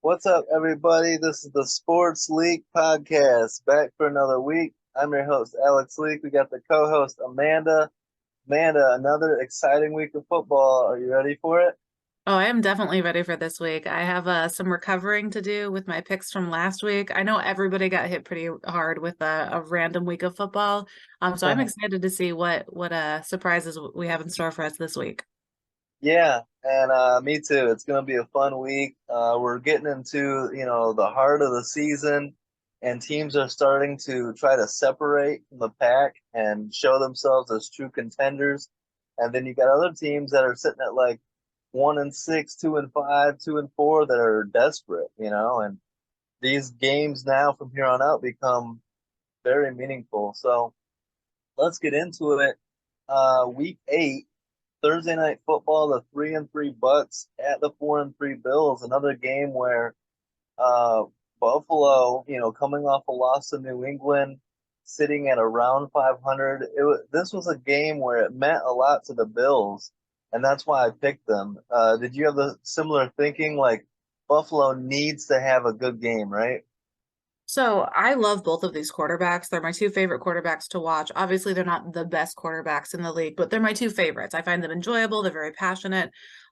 What's up, everybody? This is the Sports League podcast, back for another week. I'm your host, Alex Leak. We got the co-host, Amanda. Amanda, another exciting week of football. Are you ready for it? Oh, I am definitely ready for this week. I have some recovering to do with my picks from last week. I know everybody got hit pretty hard with a random week of football. So I'm excited to see what surprises we have in store for us this week. Yeah, and me too. It's going to be a fun week. We're getting into, the heart of the season, and teams are starting to try to separate from the pack and show themselves as true contenders. And then you got other teams that are sitting at like 1-6, 2-5, 2-4 that are desperate. And these games now from here on out become very meaningful. So let's get into it. Week 8, Thursday night football, the 3-3 Bucks at the 4-3 Bills. Another game where uh, Buffalo, coming off a loss to New England, sitting at around 500. This was a game where it meant a lot to the Bills, and that's why I picked them. Did you have the similar thinking? Like Buffalo needs to have a good game, right? So I love both of these quarterbacks. They're my two favorite quarterbacks to watch. Obviously, they're not the best quarterbacks in the league, but they're my two favorites. I find them enjoyable. They're very passionate.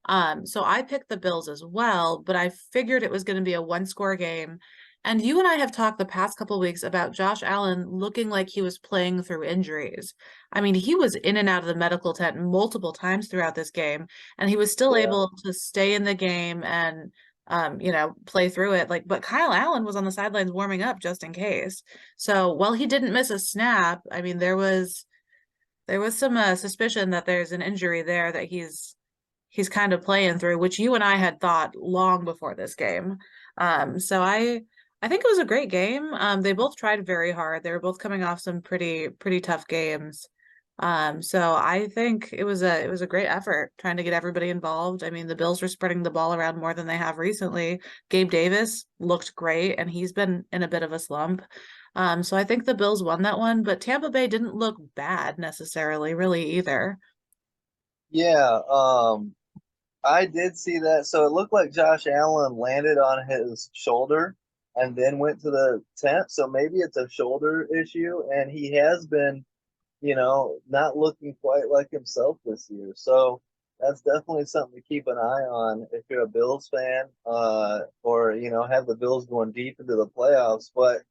So I picked the Bills as well, but I figured it was going to be a one-score game. And you and I have talked the past couple of weeks about Josh Allen looking like he was playing through injuries. I mean, he was in and out of the medical tent multiple times throughout this game, and he was still Yeah, able to stay in the game and play through it. But Kyle Allen was on the sidelines warming up just in case. So while he didn't miss a snap, I mean, there was some suspicion that there's an injury there that he's kind of playing through, which you and I had thought long before this game. So I think it was a great game. They both tried very hard. They were both coming off some pretty tough games. So I think it was a great effort trying to get everybody involved. I mean, the Bills were spreading the ball around more than they have recently. Gabe Davis looked great, and he's been in a bit of a slump. So I think the Bills won that one, but Tampa Bay didn't look bad necessarily, really either. yeah. I did see that. So it looked like Josh Allen landed on his shoulder and then went to the tent. So maybe it's a shoulder issue, and he has been, not looking quite like himself this year. So that's definitely something to keep an eye on if you're a Bills fan, or have the Bills going deep into the playoffs. But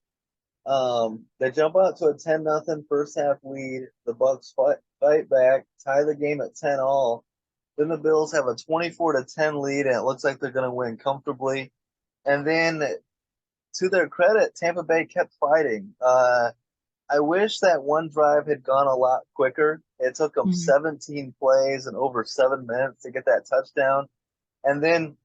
they jump out to a 10-0 first half lead. The Bucks fight back, tie the game at 10 all. Then the Bills have a 24-10 lead, and it looks like they're going to win comfortably. And then, to their credit, Tampa Bay kept fighting. I wish that one drive had gone a lot quicker. It took them Mhm. 17 plays and over 7 minutes to get that touchdown. And then,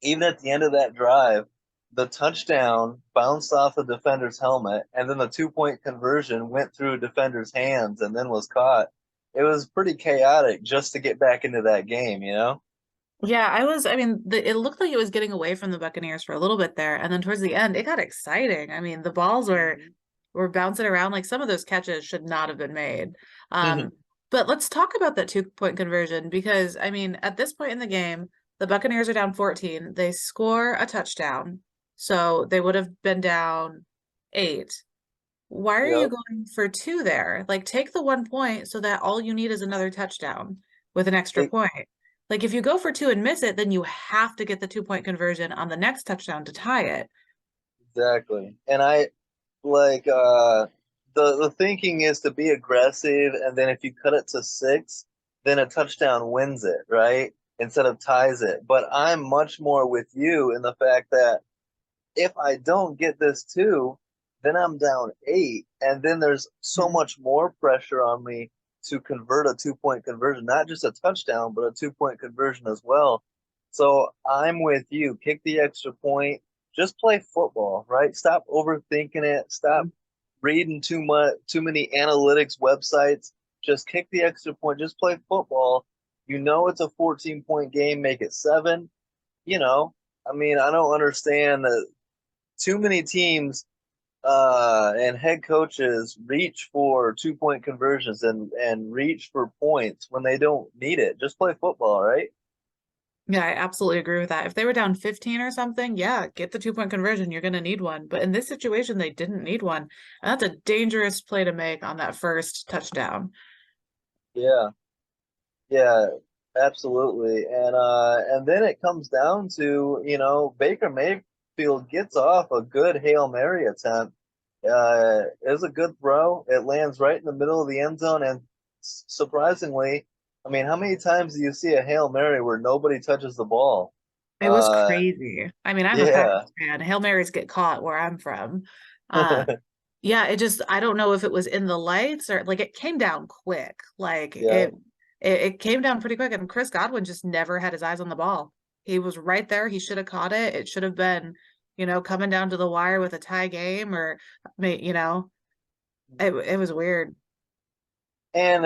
even at the end of that drive, the touchdown bounced off the defender's helmet, and then the 2-point conversion went through defender's hands and then was caught. It was pretty chaotic just to get back into that game. Yeah, I mean, it looked like it was getting away from the Buccaneers for a little bit there, and then towards the end, it got exciting. I mean, the balls were bouncing around like some of those catches should not have been made. Um, Mhm. but let's talk about that 2-point conversion because I mean, at this point in the game, the Buccaneers are down 14. They score a touchdown, so they would have been down 8. Why are you Yep, going for 2 there? Like, take the 1 point so that all you need is another touchdown with an extra e- point. Like, if you go for 2 and miss it, then you have to get the 2-point conversion on the next touchdown to tie it. exactly. And I like the thinking is to be aggressive, and then if you cut it to 6, then a touchdown wins it, right? Instead of ties it. But I'm much more with you in the fact that if I don't get this 2, then I'm down 8, and then there's so Mhm. much more pressure on me to convert a 2-point conversion, not just a touchdown, but a 2-point conversion as well. So I'm with you. Kick the extra point. Just play football, right? Stop overthinking it. Stop reading too many analytics websites. Just kick the extra point. Just play football. It's a 14-point game. Make it 7. You know, I mean, I don't understand that too many teams and head coaches reach for 2-point conversions and reach for points when they don't need it. Just play football, right? Yeah, I absolutely agree with that. If they were down 15 or something, yeah, get the 2-point conversion. You're going to need one. But in this situation, they didn't need one. And that's a dangerous play to make on that first touchdown. Yeah, yeah, absolutely. And then it comes down to, Baker Mayfield gets off a good Hail Mary attempt. It was a good throw. It lands right in the middle of the end zone, and surprisingly, I mean, how many times do you see a Hail Mary where nobody touches the ball? It was Uh, crazy. I mean, I'm a yeah. Packers fan. Hail Marys get caught where I'm from. Uh, yeah, it just I don't know if it was in the lights or like it came down quick. Like Yeah. it came down pretty quick and Chris Godwin just never had his eyes on the ball. He was right there. He should have caught it. It should have been, coming down to the wire with a tie game or it was weird. And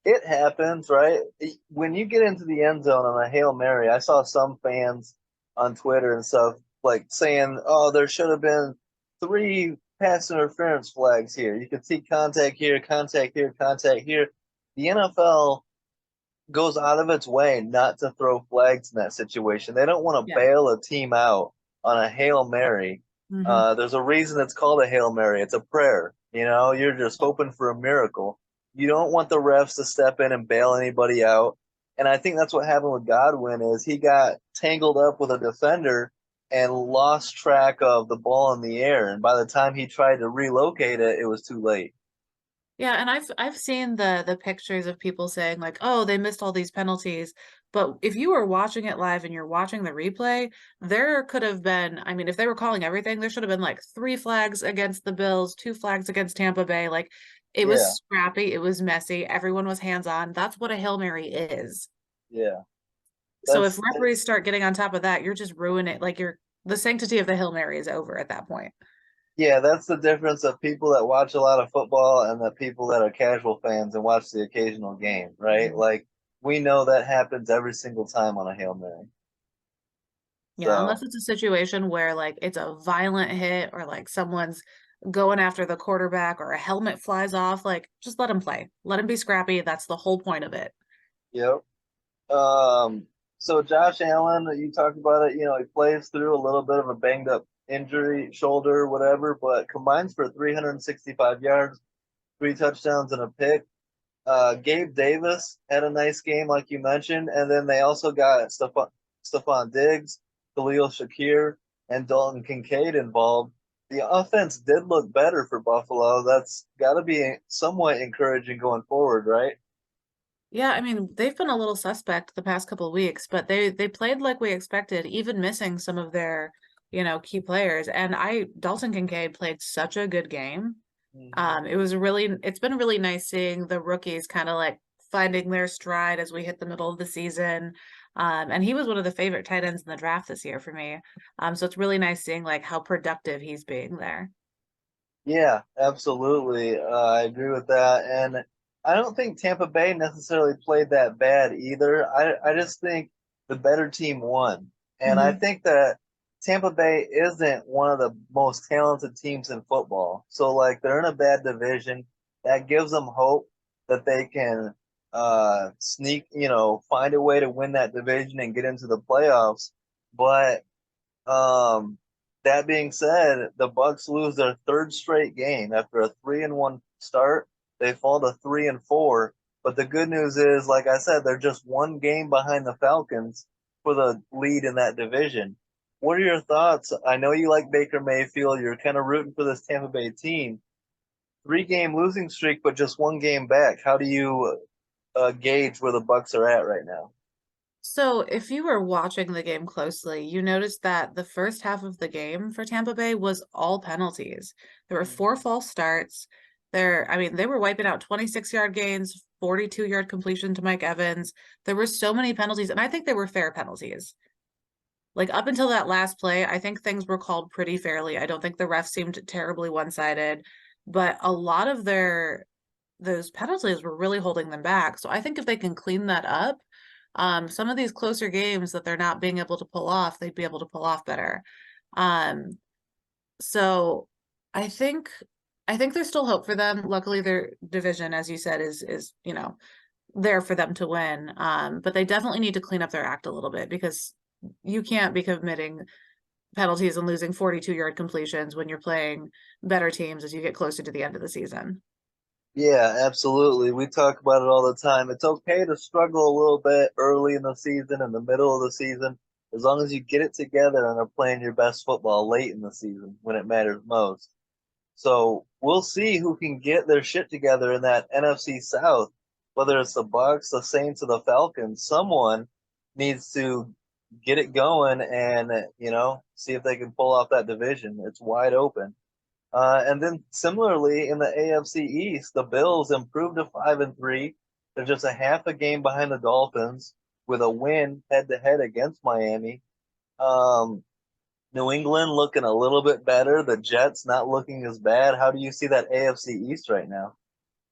it happens, right? When you get into the end zone on a Hail Mary, I saw some fans on Twitter and stuff like saying, "Oh, there should have been three pass interference flags here. You could see contact here, contact here, contact here." The NFL goes out of its way not to throw flags in that situation. They don't want to Yeah. bail a team out on a Hail Mary. Hmm. There's a reason it's called a Hail Mary. It's a prayer. You're just hoping for a miracle. You don't want the refs to step in and bail anybody out. And I think that's what happened with Godwin is he got tangled up with a defender and lost track of the ball in the air. And by the time he tried to relocate it, it was too late. Yeah, and I've seen the pictures of people saying like, "Oh, they missed all these penalties." But if you were watching it live and you're watching the replay, there could have been, I mean, if they were calling everything, there should have been like 3 flags against the Bills, 2 flags against Tampa Bay. Like it was Yeah, scrappy, it was messy, everyone was hands-on. That's what a Hail Mary is. yeah. So if That's referees start getting on top of that, you're just ruining it. Like the sanctity of the Hail Mary is over at that point. Yeah, that's the difference of people that watch a lot of football and the people that are casual fans and watch the occasional game, right? Mhm. Like we know that happens every single time on a Hail Mary. Yeah, unless So, it's a situation where like it's a violent hit or like someone's going after the quarterback or a helmet flies off, like just let him play. Let him be scrappy. That's the whole point of it. yep. Um, so Josh Allen, you talked about it, he plays through a little bit of a banged up injury, shoulder, whatever, but combines for 365 yards, 3 touchdowns and a pick. Gabe Davis had a nice game, like you mentioned, and then they also got Stephon Diggs, Khalil Shakir, and Dalton Kincaid involved. The offense did look better for Buffalo. That's got to be somewhat encouraging going forward, right? Yeah, I mean, they've been a little suspect the past couple of weeks, but they played like we expected, even missing some of their, key players. And Dalton Kincaid played such a good game. Mm-hmm. It's been really nice seeing the rookies kind of like finding their stride as we hit the middle of the season. And he was one of the favorite tight ends in the draft this year for me. So it's really nice seeing like how productive he's being there. Yeah, absolutely. I agree with that. And I don't think Tampa Bay necessarily played that bad either. I just think the better team won. And I Hmm. think that Tampa Bay isn't one of the most talented teams in football. So, like, they're in a bad division. That gives them hope that they can sneak, find a way to win that division and get into the playoffs. But um, that being said, the Bucks lose their third straight game after a 3-1 start. They fall to 3-4. But the good news is, like I said, they're just one game behind the Falcons for the lead in that division. What are your thoughts? I know you like Baker Mayfield. You're kind of rooting for this Tampa Bay team. 3-game losing streak, but just one game back. How do you gauge where the Bucks are at right now? So if you were watching the game closely, you noticed that the first half of the game for Tampa Bay was all penalties. There were 4 false starts. I mean, they were wiping out 26-yard gains, 42-yard completion to Mike Evans. There were so many penalties, and I think they were fair penalties. Like up until that last play, I think things were called pretty fairly. I don't think the refs seemed terribly one-sided, but a lot of those penalties were really holding them back. So I think if they can clean that up, some of these closer games that they're not being able to pull off, they'd be able to pull off better. Um, so I think I think there's still hope for them. Luckily, their division, as you said, is there for them to win. But they definitely need to clean up their act a little bit because you can't be committing penalties and losing 42-yard completions when you're playing better teams as you get closer to the end of the season. Yeah, absolutely. We talk about it all the time. It's okay to struggle a little bit early in the season, in the middle of the season, as long as you get it together and are playing your best football late in the season when it matters most. So we'll see who can get their shit together in that NFC South, whether it's the Bucks, the Saints, or the Falcons. Someone needs to get it going and see if they can pull off that division. It's wide open. And then similarly in the AFC East, the Bills improved to 5-3. They're just a half a game behind the Dolphins with a win head to head against Miami. Um, New England looking a little bit better. The Jets not looking as bad. How do you see that AFC East right now?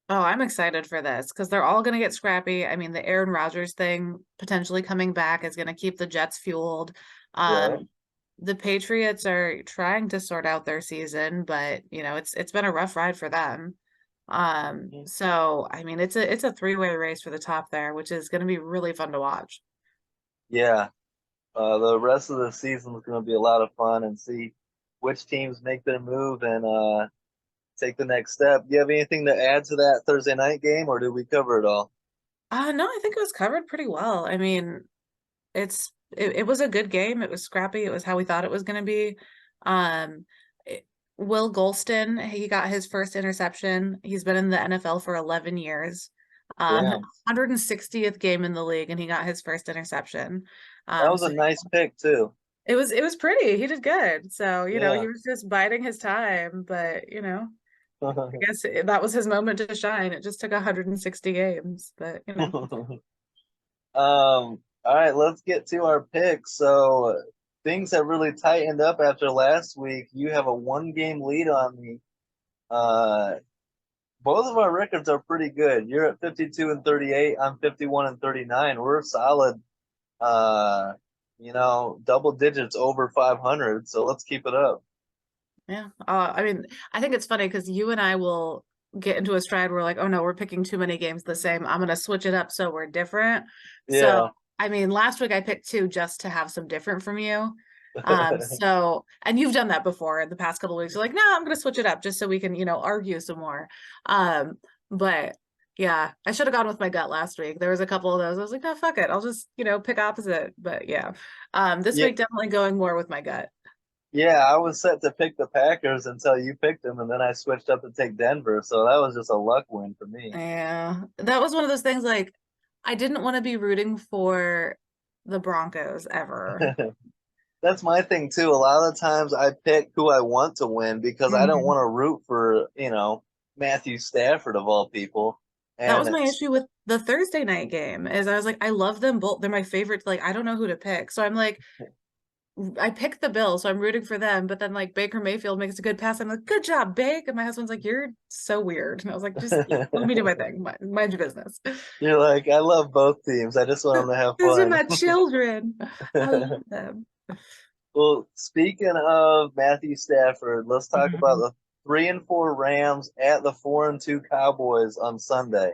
Oh, I'm excited for this because they're all going to get scrappy. I mean, the Aaron Rodgers thing potentially coming back is going to keep the Jets fueled. Right. The Patriots are trying to sort out their season, but it's been a rough ride for them. So I mean, it's a three-way race for the top there, which is going to be really fun to watch. Yeah. The rest of the season is going to be a lot of fun and see which teams make their move and take the next step. Do you have anything to add to that Thursday night game, or did we cover it all? No, I think it was covered pretty well. I mean, it was a good game. It was scrappy. It was how we thought it was going to be. Um, it- Will Golston, he got his first interception. He's been in the NFL for 11 years. Damn, 160th game in the league, and he got his first interception. that was So a nice pick too. it was pretty. He did good. So, he Yeah. was just biding his time, but I guess that was his moment to shine. It just took 160 games, but. All right, let's get to our picks. So things have really tightened up after last week. You have a one game lead on me. Uh, both of our records are pretty good. You're at 52 and 38. I'm 51 and 39. We're solid. Uh, double digits over 500. So let's keep it up. Yeah. I mean, I think it's funny because you and I will get into a stride where we're like, oh no, we're picking too many games the same. I'm gonna switch it up so we're different. So Yeah. I mean, last week I picked two just to have some different from you. So and you've done that before in the past couple of weeks. You're like, no, I'm gonna switch it up just so we can, argue some more. Um, but yeah, I should have gone with my gut last week. There was a couple of those. I was like, no, fuck it. I'll just, pick opposite. But yeah. This Yeah. week definitely going more with my gut. Yeah, I was set to pick the Packers until you picked them, and then I switched up to take Denver. So that was just a luck win for me. Yeah, that was one of those things like I didn't want to be rooting for the Broncos ever. That's my thing too. A lot of the times I pick who I want to win because I don't Mhm. want to root for, Matthew Stafford of all people. That And was my it's issue with the Thursday night game is I was like, I love them both. They're my favorite. Like, I don't know who to pick. So I'm like, I picked the Bills, so I'm rooting for them. But then like Baker Mayfield makes a good pass. I'm like, good job, Bake. And my husband's like, you're so weird. And I was like, just let me do my thing. Mind your business. you're like, I love both teams. I just want them to have Those are fun. my children. I love them. Well, speaking of Matthew Stafford, let's talk about Mhm. the 3-4 Rams at the 4-2 Cowboys on Sunday.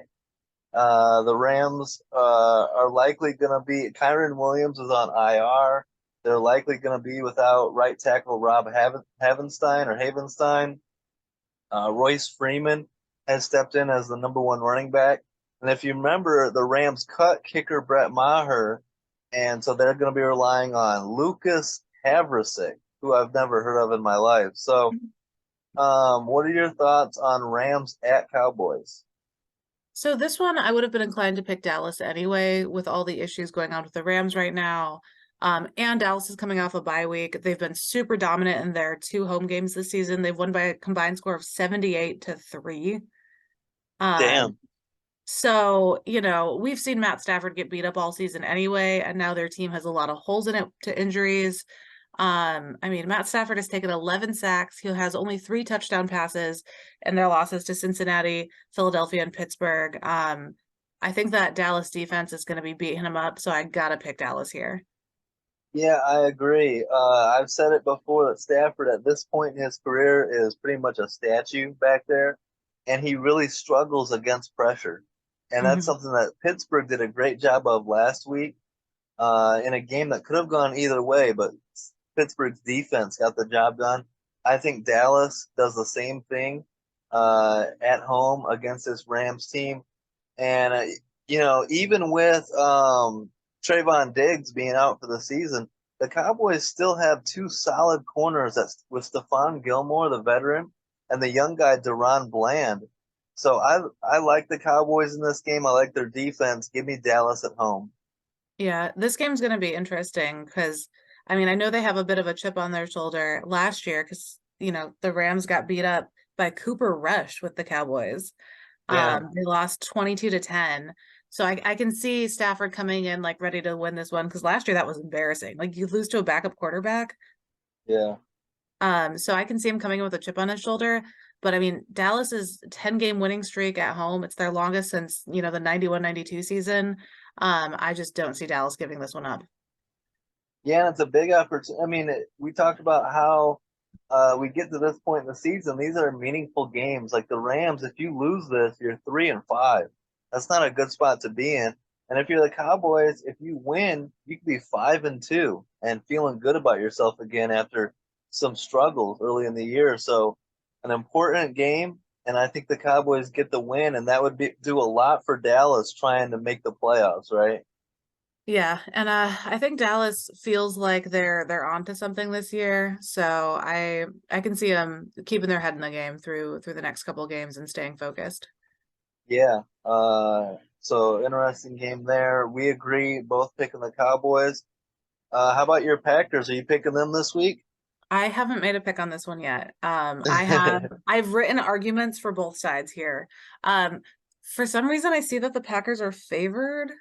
The Rams are likely going to be. Kyron Williams is on IR. They're likely going to be without right tackle Rob Havenstein or Havenstein. Royce Freeman has stepped in as the number one running back. And if you remember, the Rams cut kicker Brett Maher, and so they're going to be relying on Lucas Havrisik, who I've never heard of in my life. So, what are your thoughts on Rams at Cowboys? So this one, I would have been inclined to pick Dallas anyway, with all the issues going on with the Rams right now. And Dallas is coming off a bye week. They've been super dominant in their two home games this season. They've won by a combined score of 78-3. Um, Damn. so, we've seen Matt Stafford get beat up all season anyway, and now their team has a lot of holes in it to injuries. I mean, Matt Stafford has taken 11 sacks. He has only 3 touchdown passes in their losses to Cincinnati, Philadelphia, and Pittsburgh. I think that Dallas defense is going to be beating him up, so I gotta pick Dallas here. Yeah, I agree. I've said it before that Stafford at this point in his career is pretty much a statue back there, and he really struggles against pressure. And that's Mhm. something that Pittsburgh did a great job of last week in a game that could have gone either way, but Pittsburgh's defense got the job done. I think Dallas does the same thing at home against this Rams team. And, even with Trayvon Diggs being out for the season, the Cowboys still have two solid corners that's with Stephon Gilmore, the veteran, and the young guy, Deron Bland. So I like the Cowboys in this game. I like their defense. Give me Dallas at home. Yeah, this game's going to be interesting because, I mean, I know they have a bit of a chip on their shoulder last year because, the Rams got beat up by Cooper Rush with the Cowboys. Yeah. They lost 22-10. So I can see Stafford coming in like ready to win this one because last year that was embarrassing. Like you lose to a backup quarterback. Yeah. So I can see him coming in with a chip on his shoulder. But I mean, Dallas's 10-game winning streak at home, it's their longest since, the 91-92 season. I just don't see Dallas giving this one up. Yeah, and it's a big effort. I mean, we talked about how we get to this point in the season. These are meaningful games. Like the Rams, if you lose this, you're 3-5. That's not a good spot to be in. And if you're the Cowboys, if you win, you could be 5-2 and feeling good about yourself again after some struggles early in the year. So, an important game, and I think the Cowboys get the win, and that would do a lot for Dallas trying to make the playoffs, right? Yeah, and I think Dallas feels like they're onto something this year. So I can see them keeping their head in the game through the next couple of games and staying focused. Yeah. So interesting game there. We agree, both picking the Cowboys. How about your Packers? Are you picking them this week? I haven't made a pick on this one yet. I've written arguments for both sides here. Um, for some reason I see that the Packers are favored,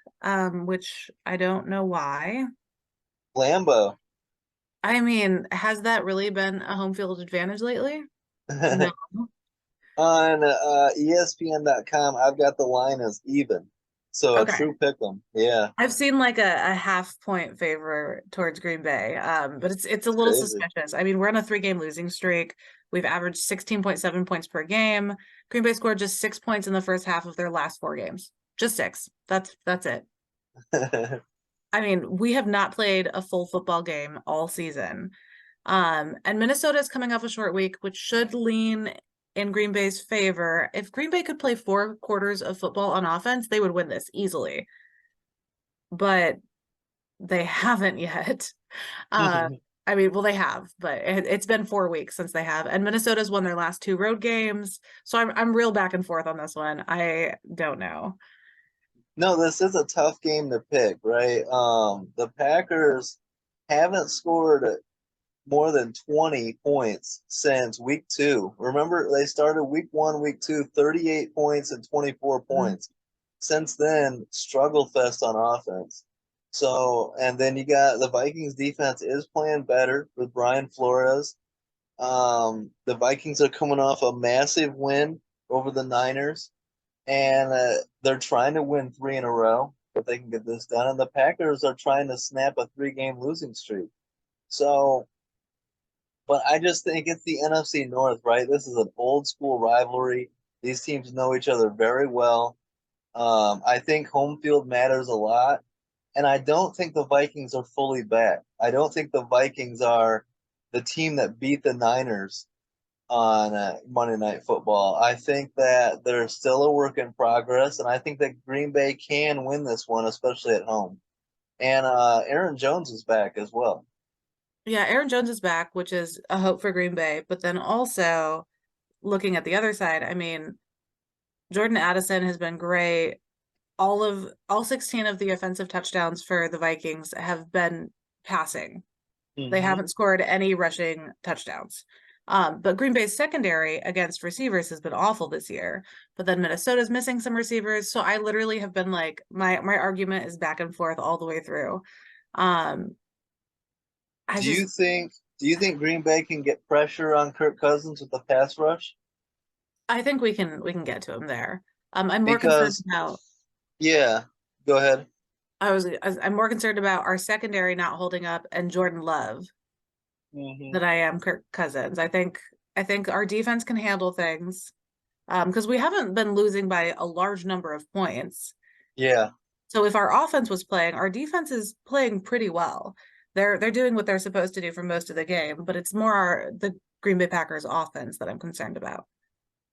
which I don't know why. Lambo. I mean, has that really been a home field advantage lately? No. On ESPN.com, I've got the line as even. So a Okay. true pick 'em. Yeah, I've seen like a half point favor towards Green Bay. But it's a it's little crazy. suspicious. I mean, we're on a 3-game losing streak. We've averaged 16.7 points per game. Green Bay scored just 6 points in the first half of their last 4 games. Just six. That's it. I mean, we have not played a full football game all season. And Minnesota is coming off a short week, which should lean in Green Bay's favor. If Green Bay could play 4 quarters of football on offense, they would win this easily. But they haven't yet. Uh, I mean, well, they have, but it's been 4 weeks since they have, and Minnesota's won their last 2 road games. So I'm real back and forth on this one. I don't know. No, this is a tough game to pick, right? The Packers haven't scored more than 20 points since week two. Remember, they started week one, week two, 38 points and 24 Mhm. points. Since then, struggle fest on offense. So, and then you got the Vikings defense is playing better with Brian Flores. The Vikings are coming off a massive win over the Niners, and they're trying to win three in a row, if they can get this done. And the Packers are trying to snap a 3-game losing streak. So, but I just think it's the NFC North, right? This is an old school rivalry. These teams know each other very well. I think home field matters a lot. And I don't think the Vikings are fully back. I don't think the Vikings are the team that beat the Niners on Monday Night Football. I think that they're still a work in progress. And I think that Green Bay can win this one, especially at home. And Aaron Jones is back as well. Yeah, Aaron Jones is back, which is a hope for Green Bay. But then also looking at the other side, I mean, Jordan Addison has been great. All 16 of the offensive touchdowns for the Vikings have been passing. They Mm-hmm. haven't scored any rushing touchdowns. But Green Bay's secondary against receivers has been awful this year. But then Minnesota's missing some receivers. So I literally have been like, my argument is back and forth all the way through. Um, I Do you just think do you think Green Bay can get pressure on Kirk Cousins with the pass rush? I think we can get to him there. I'm more concerned Because about yeah, go ahead. I'm more concerned about our secondary not holding up and Jordan Love Hmm. than I am Kirk Cousins. I think our defense can handle things. because we haven't been losing by a large number of points. Yeah. So if our offense was playing, our defense is playing pretty well. They're doing what they're supposed to do for most of the game, but it's more the Green Bay Packers offense that I'm concerned about.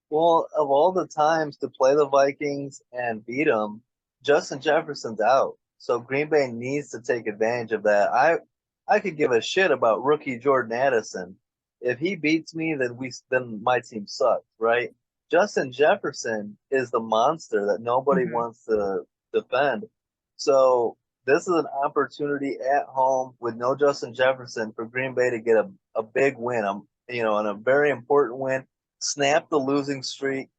Well, of all the times to play the Vikings and beat them, Justin Jefferson's out. So Green Bay needs to take advantage of that. I could give a shit about rookie Jordan Addison. If he beats me, then my team sucks, right? Justin Jefferson is the monster that nobody Mhm. wants to defend. So this is an opportunity at home with no Justin Jefferson for Green Bay to get a big win. And a very important win, snap the losing streak,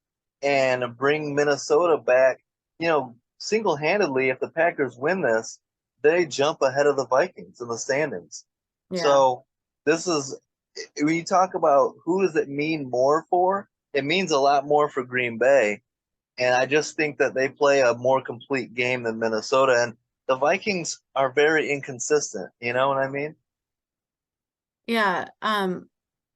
and bring Minnesota back. Single handedly, if the Packers win this, they jump ahead of the Vikings in the standings. Yeah. So this is when you talk about who does it mean more for, it means a lot more for Green Bay. And I just think that they play a more complete game than Minnesota. And the Vikings are very inconsistent. You know what I mean? Yeah.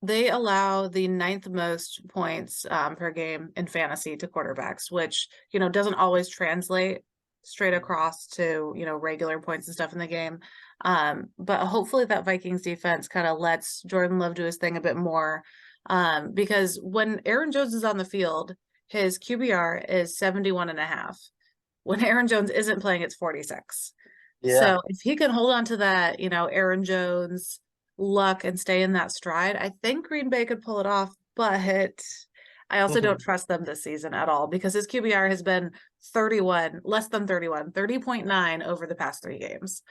They allow the ninth most points per game in fantasy to quarterbacks, which, doesn't always translate straight across to, regular points and stuff in the game. But hopefully that Vikings defense kind of lets Jordan Love do his thing a bit more. Because when Aaron Jones is on the field, his QBR is 71.5. When Aaron Jones isn't playing, it's 46. Yeah. So if he can hold on to that, Aaron Jones luck and stay in that stride, I think Green Bay could pull it off. But I also don't trust them this season at all because his QBR has been 31, less than 31, 30.9 over the past 3 games.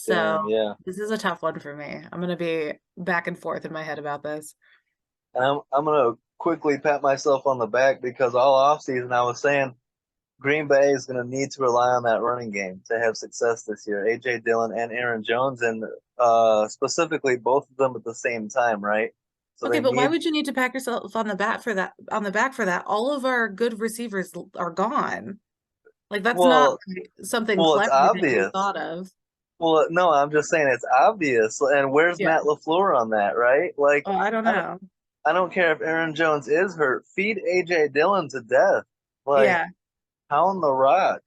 Dang, So yeah. this is a tough one for me. I'm going to be back and forth in my head about this. And I'm gonna quickly pat myself on the back because all offseason I was saying Green Bay is gonna need to rely on that running game to have success this year. AJ Dillon and Aaron Jones, and specifically both of them at the same time, right? So Okay, they but why need. would you need to pat yourself on the back for that? On the back for that, all of our good receivers are gone. Like that's not Well, like something well, it's clever that we obvious. thought of. Well, no, I'm just saying it's obvious. And where's Yeah. Matt LaFleur on that, right? Like, Oh, I don't I don't, know. I don't care if Aaron Jones is hurt. Feed AJ Dillon to death. Like, Yeah. pound the rock.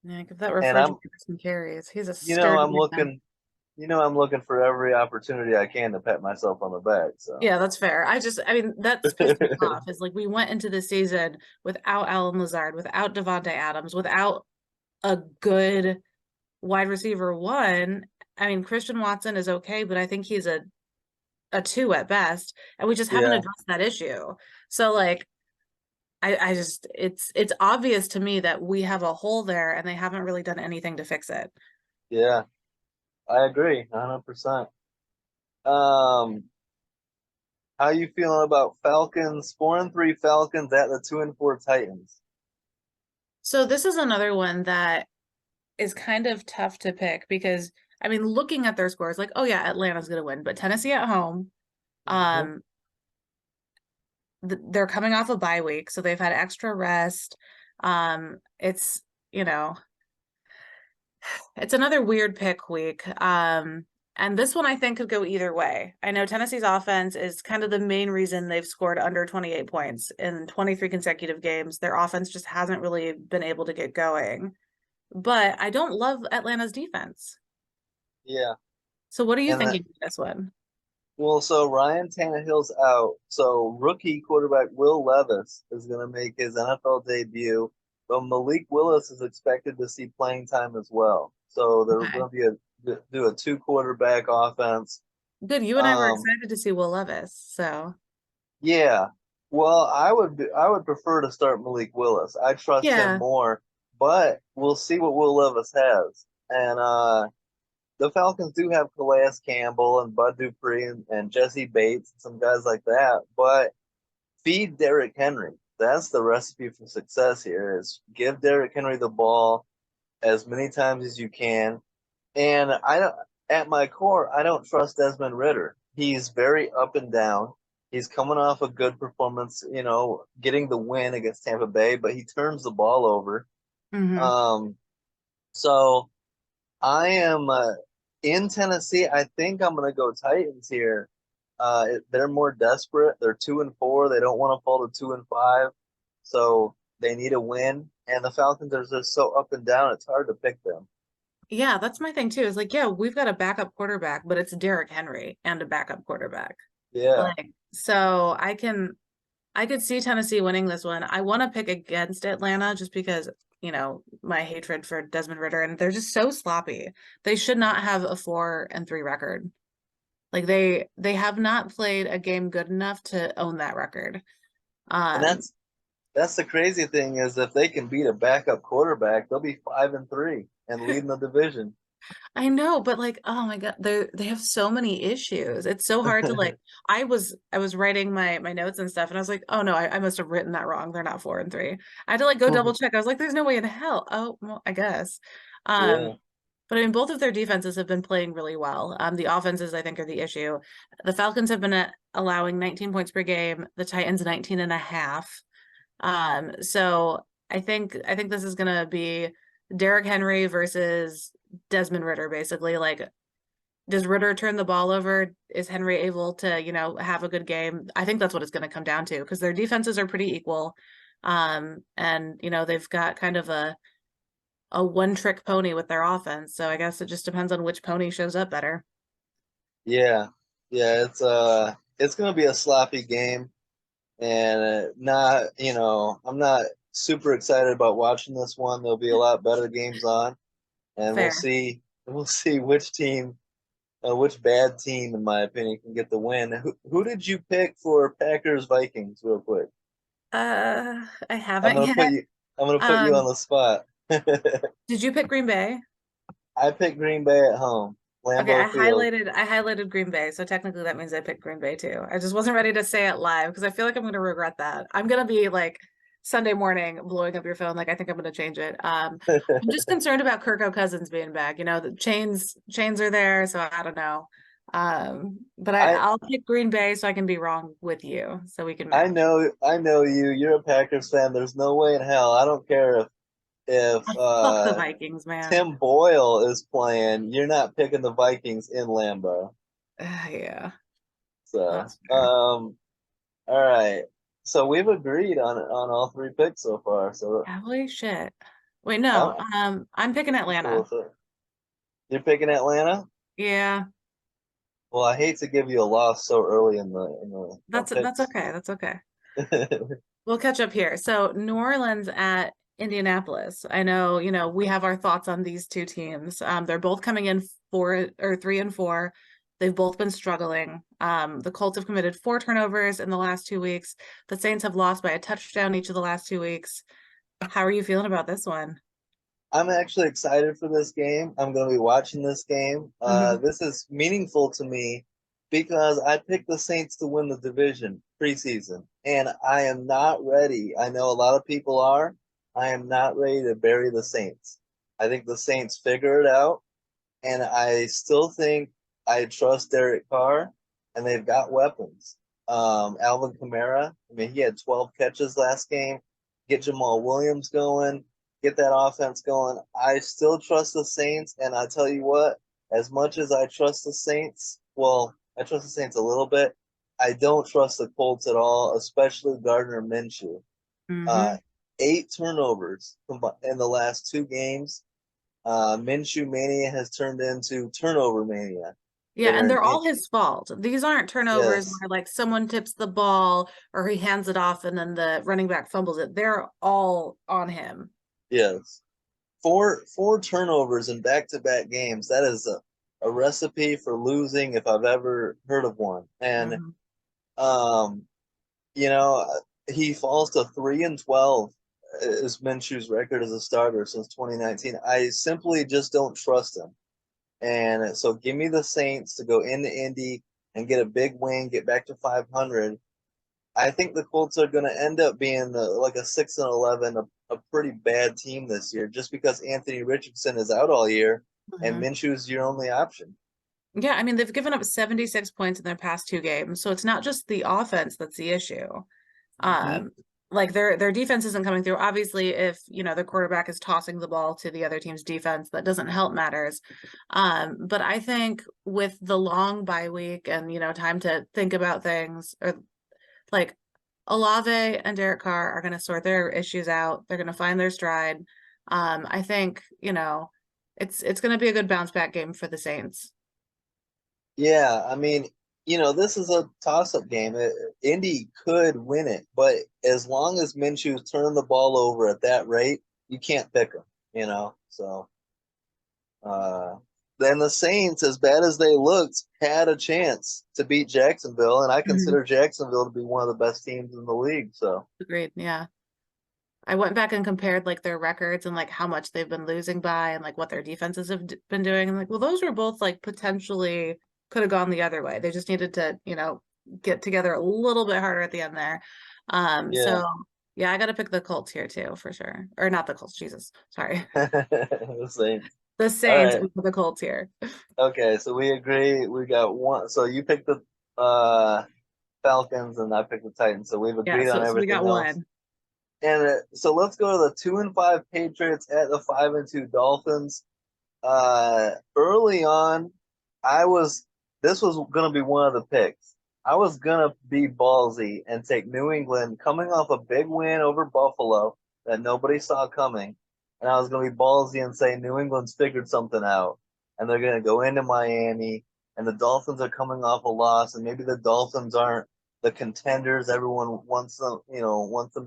Yeah, give that And refrigerator some carries. He's a you know, sturdy I'm man. looking, I'm looking for every opportunity I can to pat myself on the back. So, Yeah, that's fair. I mean, that's pissed me off. Is like we went into the season without Alan Lazard, without Devontae Adams, without a good wide receiver one. I mean, Christian Watson is okay, but I think he's a two at best, and we just haven't yeah, addressed that issue. So like I just it's obvious to me that we have a hole there and they haven't really done anything to fix it. yeah, I agree, 100%. Um, how you feeling about Falcons? 4-3 Falcons at the 2-4 Titans. So this is another one that is kind of tough to pick because I mean, looking at their scores, like, oh yeah, Atlanta's gonna win, but Tennessee at home, Hmm. um, they're coming off a bye week, so they've had extra rest. It's you know, it's another weird pick week. And this one I think could go either way. I know Tennessee's offense is kind of the main reason they've scored under 28 points in 23 consecutive games. Their offense just hasn't really been able to get going. But I don't love Atlanta's defense. Yeah, So what are you and thinking of this one? well, so Ryan Tannehill's out. So rookie quarterback Will Levis is going to make his NFL debut, but Malik Willis is expected to see playing time as well. So they're Okay. going to do a two quarterback offense. Good. You and I were Um, excited to see Will Levis. So yeah. Well, I would prefer to start Malik Willis. I trust him yeah. more, but we'll see what Will Levis has. And the Falcons do have Calais Campbell and Bud Dupree and Jesse Bates and some guys like that, but feed Derrick Henry. That's the recipe for success here is give Derrick Henry the ball as many times as you can. And I don't at my core, I don't trust Desmond Ritter. He's very up and down. He's coming off a good performance, getting the win against Tampa Bay, but he turns the ball over. Hmm. Um, so I am in Tennessee. I think I'm going to go Titans here. They're more desperate. They're 2-4. They don't want to fall to 2-5. so they need a win. And the Falcons are just so up and down; it's hard to pick them. Yeah, that's my thing too. Is like, yeah, we've got a backup quarterback, but it's Derrick Henry and a backup quarterback. Yeah, Like, so I could see Tennessee winning this one. I want to pick against Atlanta just because, my hatred for Desmond Ritter, and they're just so sloppy. They should not have a 4-3 record. Like they have not played a game good enough to own that record. and Um, that's the crazy thing is if they can beat a backup quarterback, they'll be 5-3 and leading the division. I know, but like, oh my God, they have so many issues. It's so hard to like. I was writing my notes and stuff, and I was like, oh no, I must have written that wrong. They're not 4-3. I had to like go double check. I was like, there's no way in hell. Oh, well, I guess. Yeah, But I mean, both of their defenses have been playing really well. The offenses, I think, are the issue. The Falcons have been allowing 19 points per game. The Titans 19 and a half. So I think this is gonna be Derrick Henry versus Desmond Ritter, basically. Like, does Ritter turn the ball over? Is Henry able to, have a good game? I think that's what it's gonna come down to because their defenses are pretty equal. And they've got kind of a one-trick pony with their offense. So I guess it just depends on which pony shows up better. yeah, yeah. It's gonna be a sloppy game, and not I'm not super excited about watching this one. There'll be a lot better games on, and we'll Fair. see which team, which bad team, in my opinion, can get the win. Who did you pick for Packers Vikings, real quick? I I'm haven't gonna put yet. you. I'm gonna put you on Um, the spot. did you pick Green Bay? I picked Green Bay at home, Okay, Lambeau Field. I highlighted Green Bay, so technically that means I picked Green Bay too. I just wasn't ready to say it live because I feel like I'm gonna regret that. I'm gonna be like Sunday morning blowing up your phone, like I think I'm gonna change it. I'm just concerned about Kirko Cousins being back. The chains are there, so I don't know. But I I'll pick Green Bay so I can be wrong with you, so we can I match. know I know you. You're a Packers fan. There's no way in hell. I don't care if Fuck the Vikings, man. Tim Boyle is playing. You're not picking the Vikings in Lambeau. Yeah, So, that's fair. all right. So we've agreed on all three picks so far. So Holy shit. Wait, I'm, no. I'm picking I'm cool Atlanta. with it. You're picking Atlanta? Yeah. Well, I hate to give you a loss so early in the That's picks. okay. That's okay. We'll catch up here. So New Orleans at Indianapolis. I know, we have our thoughts on these two teams. They're both coming in 3-4. They've both been struggling. The Colts have committed 4 turnovers in the last 2 weeks. The Saints have lost by a touchdown each of the last 2 weeks. How are you feeling about this one? I'm actually excited for this game. I'm going to be watching this game. Hmm. This is meaningful to me because I picked the Saints to win the division preseason, and I am not ready. I know a lot of people are. I am not ready to bury the Saints. I think the Saints figure it out, and I still think I trust Derek Carr, and they've got weapons. Alvin Kamara, I mean, he had 12 catches last game. Get Jamal Williams going, get that offense going. I still trust the Saints, and I tell you what, as much as I trust the Saints, well, I trust the Saints a little bit. I don't trust the Colts at all, especially Gardner Minshew. Uh, Hmm. 8 turnovers in the last 2 games. Minshew mania has turned into turnover mania. Yeah, and They're they're in, all his fault. These aren't turnovers yes, where like someone tips the ball or he hands it off and then the running back fumbles it. They're all on him. yes. Four turnovers in back-to-back games. That is a recipe for losing if I've ever heard of one. And Hmm. um, you know, he falls to 3-12 is Minshew's record as a starter since 2019. I simply just don't trust him. And so give me the Saints to go into Indy and get a big win, get back to 500. I think the Colts are going to end up being like a 6-11, a pretty bad team this year, just because Anthony Richardson is out all year and Hmm. Minshew's your only option. Yeah, I mean they've given up 76 points in their past 2 games, so it's not just the offense that's the issue. Mm-hmm. Um, like their defense isn't coming through. Obviously, if the quarterback is tossing the ball to the other team's defense, that doesn't help matters. But I think with the long bye week and time to think about things, or like Olave and Derek Carr are going to sort their issues out. They're going to find their stride. I think, it's going to be a good bounce back game for the Saints. Yeah, I mean, this is a toss-up game. Indy could win it, but as long as Minshew's turning the ball over at that rate, you can't pick him, So, uh, then the Saints, as bad as they looked, had a chance to beat Jacksonville, and I Mhm. consider Jacksonville to be one of the best teams in the league. So, Agreed. Yeah. I went back and compared like their records and like how much they've been losing by and like what their defenses have been doing. And like, well, those were both like potentially could have gone the other way. They just needed to, get together a little bit harder at the end there. yeah, So yeah, I got to pick the Colts here too, for sure. Or not the Colts, Jesus. Sorry. the Saints. The All Saints right. over the Colts here. Okay, so we agree. We got one. So you picked the uh, Falcons, and I picked the Titans. So we've Yeah, agreed on so we got everything else. one. And so let's go to the 2-5 Patriots at the 5-2 Dolphins. Early on, I was this was gonna be one of the picks. I was gonna be ballsy and take New England coming off a big win over Buffalo that nobody saw coming, and I was gonna be ballsy and say New England's figured something out, and they're gonna go into Miami, and the Dolphins are coming off a loss, and maybe the Dolphins aren't the contenders everyone wants them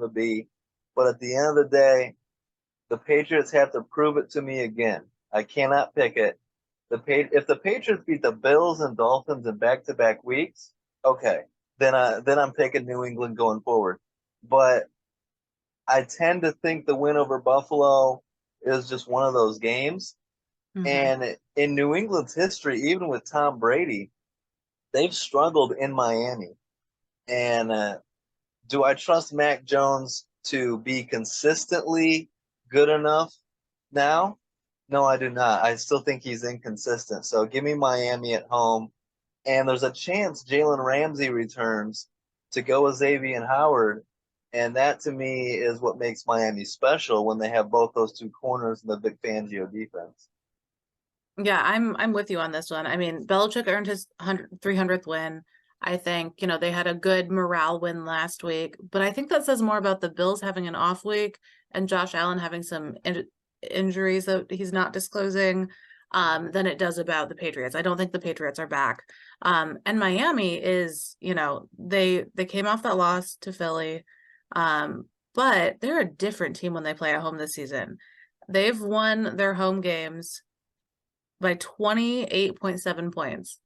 to be, but at the end of the day, the Patriots have to prove it to me again. I cannot pick it. If the Patriots beat the Bills and Dolphins in back-to-back weeks, okay, then I'm picking New England going forward. But I tend to think the win over Buffalo is just one of those games. Hmm. And in New England's history, even with Tom Brady, they've struggled in Miami. And do I trust Mac Jones to be consistently good enough now? No, I do not. I still think he's inconsistent. So give me Miami at home. And there's a chance Jalen Ramsey returns to go with Xavier Howard. And that to me is what makes Miami special when they have both those two corners in the Vic Fangio defense. Yeah, I'm with you on this one. I mean, Belichick earned his 300th win. I think, they had a good morale win last week, but I think that says more about the Bills having an off week and Josh Allen having some injuries that he's not disclosing, than it does about the Patriots. I don't think the Patriots are back. And Miami is, they came off that loss to Philly, but they're a different team when they play at home this season. They've won their home games by 28.7 points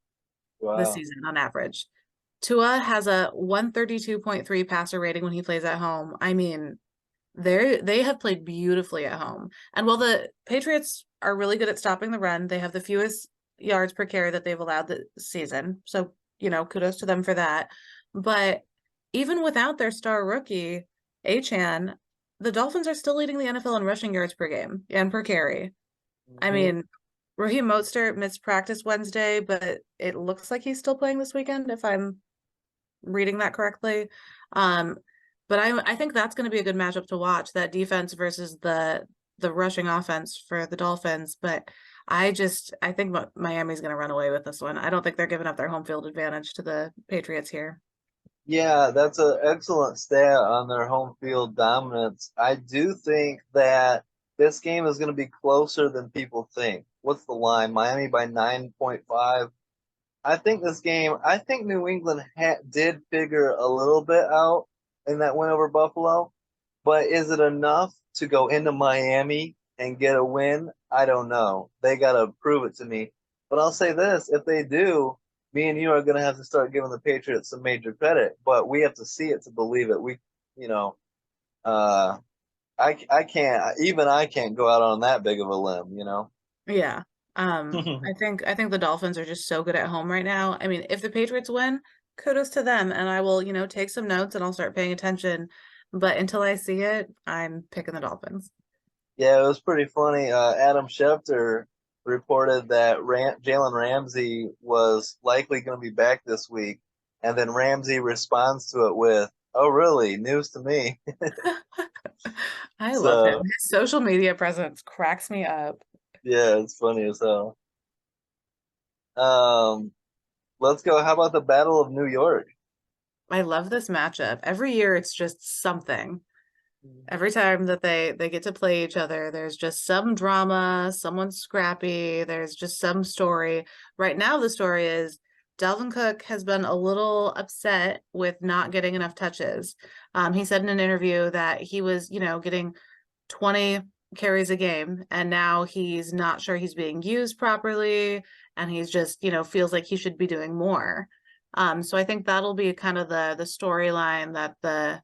this Wow. season on average. Tua has a 132.3 passer rating when he plays at home. I mean, they have played beautifully at home. And while the Patriots are really good at stopping the run, they have the fewest yards per carry that they've allowed this season. So, kudos to them for that. But even without their star rookie, Achane, the Dolphins are still leading the NFL in rushing yards per game and per carry. I Mm-hmm. mean, Raheem Mostert missed practice Wednesday, but it looks like he's still playing this weekend, if I'm reading that correctly. Um, but I think that's going to be a good matchup to watch, that defense versus the rushing offense for the Dolphins. But I think Miami's going to run away with this one. I don't think they're giving up their home field advantage to the Patriots here. Yeah, that's an excellent stat on their home field dominance. I do think that this game is going to be closer than people think. What's the line? Miami by 9.5. I think New England did figure a little bit out in that win over Buffalo, but is it enough to go into Miami and get a win? I don't know. They got to prove it to me. But I'll say this, if they do, me and you are going to have to start giving the Patriots some major credit, but we have to see it to believe it. You know, uh, I can't, even I can't go out on that big of a limb. Yeah. I think the Dolphins are just so good at home right now. I mean, if the Patriots win, kudos to them, and I will, take some notes and I'll start paying attention. But until I see it, I'm picking the Dolphins. Yeah, it was pretty funny. Adam Schefter reported that Jalen Ramsey was likely going to be back this week, and then Ramsey responds to it with, "Oh, really? News to me." I love him. So His social media presence cracks me up. yeah, it's funny as hell. Um, let's go. How about the Battle of New York? I love this matchup. Every year it's just something. Every time that they get to play each other, there's just some drama, someone's scrappy, there's just some story. Right now the story is Dalvin Cook has been a little upset with not getting enough touches. He said in an interview that he was, getting 20 carries a game, and now he's not sure he's being used properly, and he's just, feels like he should be doing more. So I think that'll be kind of the storyline that the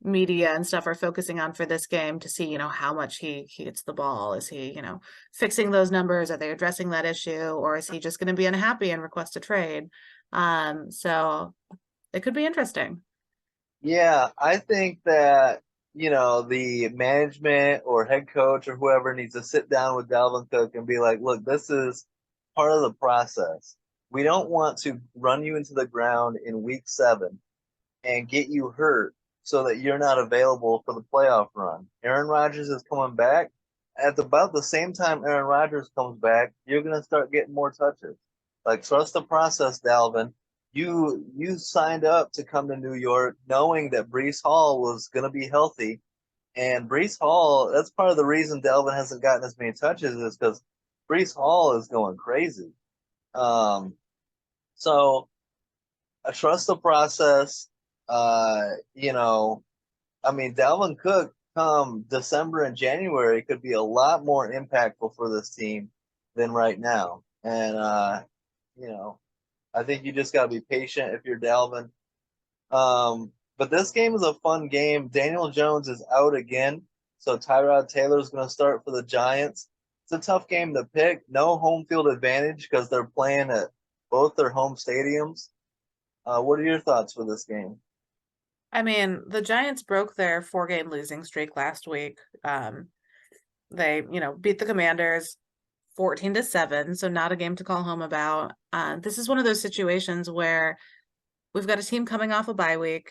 media and stuff are focusing on for this game, to see, how much he gets the ball. Is he, fixing those numbers? Are they addressing that issue? Or is he just going to be unhappy and request a trade? So it could be interesting. Yeah, I think that, the management or head coach or whoever needs to sit down with Dalvin Cook and be like, look, this is part of the process. We don't want to run you into the ground in week 7 and get you hurt so that you're not available for the playoff run. Aaron Rodgers is coming back. At about the same time Aaron Rodgers comes back, you're going to start getting more touches. Like, trust the process, Dalvin. You signed up to come to New York knowing that Breece Hall was going to be healthy. And Breece Hall, that's part of the reason Dalvin hasn't gotten as many touches, is because Breece Hall is going crazy. So I trust the process. Dalvin Cook come December and January could be a lot more impactful for this team than right now. And I think you just got to be patient if you're Dalvin. But this game is a fun game. Daniel Jones is out again, so Tyrod Taylor is going to start for the Giants. It's a tough game to pick. No home field advantage because they're playing at both their home stadiums. What are your thoughts for this game? I mean, the Giants broke their 4-game losing streak last week. They, beat the Commanders 14-7, so not a game to call home about. This is one of those situations where we've got a team coming off a bye week,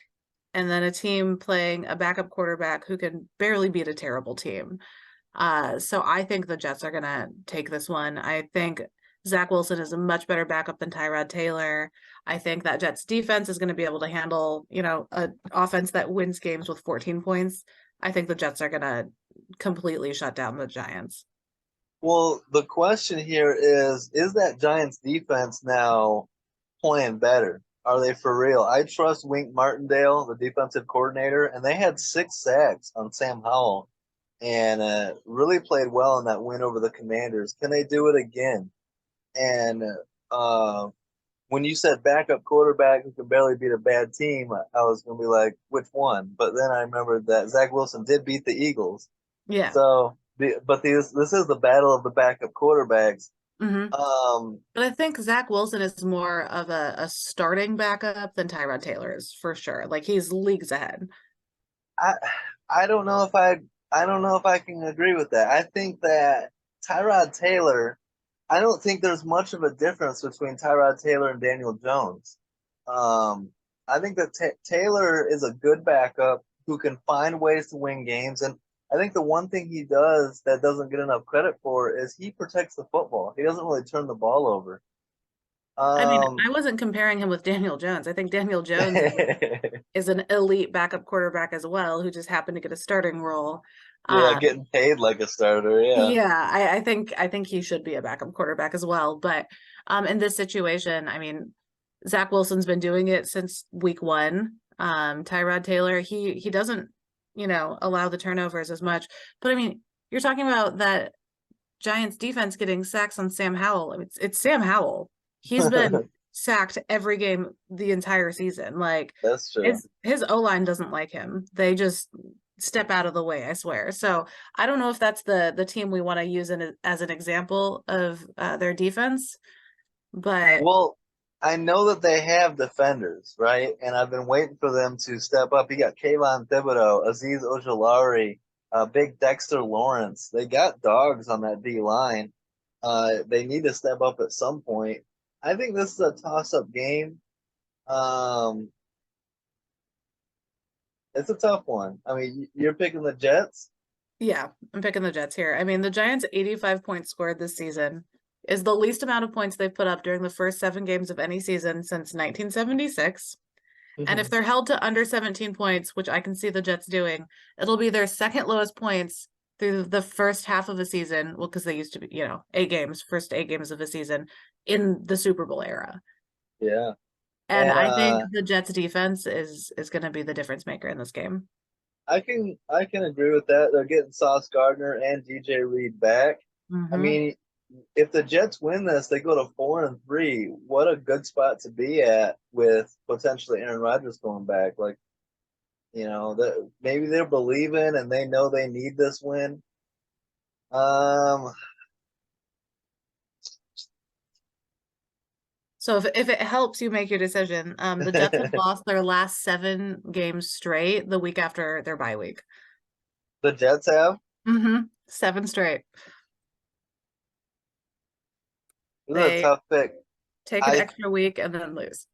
and then a team playing a backup quarterback who can barely beat a terrible team. So I think the Jets are going to take this one. I think Zach Wilson is a much better backup than Tyrod Taylor. I think that Jets defense is going to be able to handle, an offense that wins games with 14 points. I think the Jets are going to completely shut down the Giants. Well, the question here is that Giants defense now playing better? Are they for real? I trust Wink Martindale, the defensive coordinator, and they had 6 sacks on Sam Howell and really played well in that win over the Commanders. Can they do it again? And when you said backup quarterback who can barely beat a bad team, I was going to be like, which one? But then I remembered that Zach Wilson did beat the Eagles. Yeah. So, this is the battle of the backup quarterbacks. Mm-hmm. But I think Zach Wilson is more of a starting backup than Tyrod Taylor is, for sure. Like, he's leagues ahead. I I don't know if I can agree with that. I think that Tyrod Taylor, I don't think there's much of a difference between Tyrod Taylor and Daniel Jones. I think that Taylor is a good backup who can find ways to win games, and I think the one thing he does that doesn't get enough credit for is he protects the football. He doesn't really turn the ball over. I mean, Um, I wasn't comparing him with Daniel Jones. I think Daniel Jones is an elite backup quarterback as well, who just happened to get a starting role. yeah, getting paid like a starter. Yeah. Yeah, I think he should be a backup quarterback as well. But in this situation, I mean, Zach Wilson's been doing it since week 1. Tyrod Taylor, he doesn't, allow the turnovers as much. But I mean, you're talking about that Giants defense getting sacks on Sam Howell. I mean, it's Sam Howell. He's been sacked every game the entire season. Like, That's true. his O-line doesn't like him. They just step out of the way, I swear. So I don't know if that's the team we want to use as an example of their defense, but Well, I know that they have defenders, right? And I've been waiting for them to step up. You got Kayvon Thibodeau, Aziz Ojolari, big Dexter Lawrence. They got dogs on that D line. They need to step up at some point. I think this is a toss-up game. Um, it's a tough one. I mean, you're picking the Jets. yeah, I'm picking the Jets here. I mean, the Giants' 85 points scored this season is the least amount of points they've put up during the first 7 games of any season since 1976. And if they're held to under 17 points, which I can see the Jets doing, it'll be their second lowest points through the first half of a season. Well, because they used to be, 8 games, first 8 games of a season in the Super Bowl era. Yeah. And And I think the Jets defense is going to be the difference maker in this game. I can agree with that. They're getting Sauce Gardner and DJ Reed back. I Mm-hmm. mean, if the Jets win this, they go to 4-3. What a good spot to be at with potentially Aaron Rodgers going back. Like, that maybe they're believing and they know they need this win. Um, So if it helps you make your decision, the Jets have the lost their last 7 games straight the week after their bye week. Jets have. Mm-hmm. 7 straight. This is a They tough pick. take an I extra week and then lose.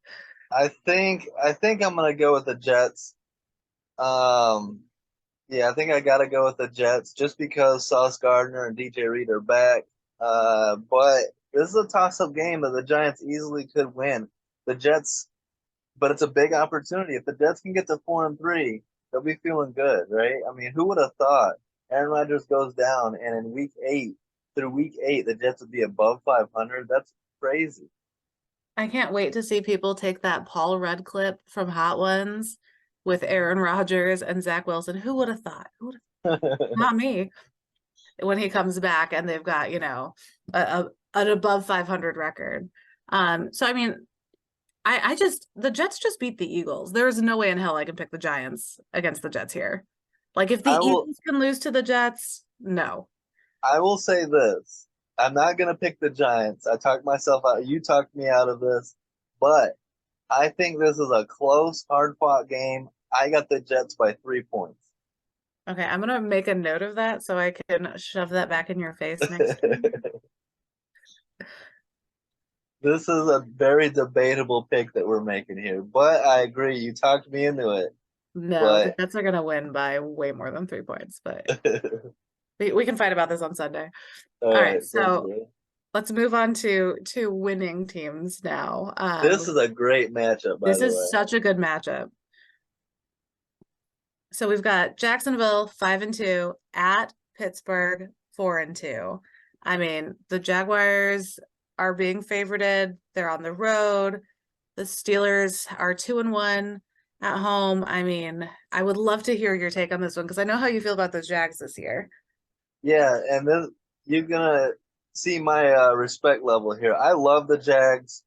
I think I'm gonna go with the Jets. Um, yeah, I think I gotta go with the Jets just because Sauce Gardner and DJ Reed are back. But this is a toss-up game that the Giants easily could win. The Jets, but it's a big opportunity. If the Jets can get to 4-3, they'll be feeling good, right? I mean, who would have thought Aaron Rodgers goes down and in week 8, the Jets would be above 500? That's crazy. I can't wait to see people take that Paul Rudd clip from Hot Ones with Aaron Rodgers and Zach Wilson. Who would have thought? Not me. When he comes back and they've got, an above 500 record. So I mean, the Jets just beat the Eagles. There's no way in hell I can pick the Giants against the Jets here. Like if the I will Eagles can lose to the Jets, no. I will say this. I'm not gonna pick the Giants. I talked myself out. You talked me out of this, but I think this is a close, hard-fought game. I got the Jets by 3 points. Okay, I'm gonna make a note of that so I can shove that back in your face next time. This is a very debatable pick that we're making here, but I agree. You talked me into it. No, the But Jets are gonna win by way more than 3 points, but all we can fight about this on Sunday. All right, right, sounds so good. let's move on to winning teams now. This is a great matchup, by This the is way. such a good matchup. So we've got Jacksonville 5-2 at Pittsburgh 4-2. I mean, the Jaguars are being favorited. They're on the road. The Steelers are 2-1 at home. I mean, I would love to hear your take on this one because I know how you feel about those Jags this year. Yeah, and then you're gonna see my respect level here. I love the Jags.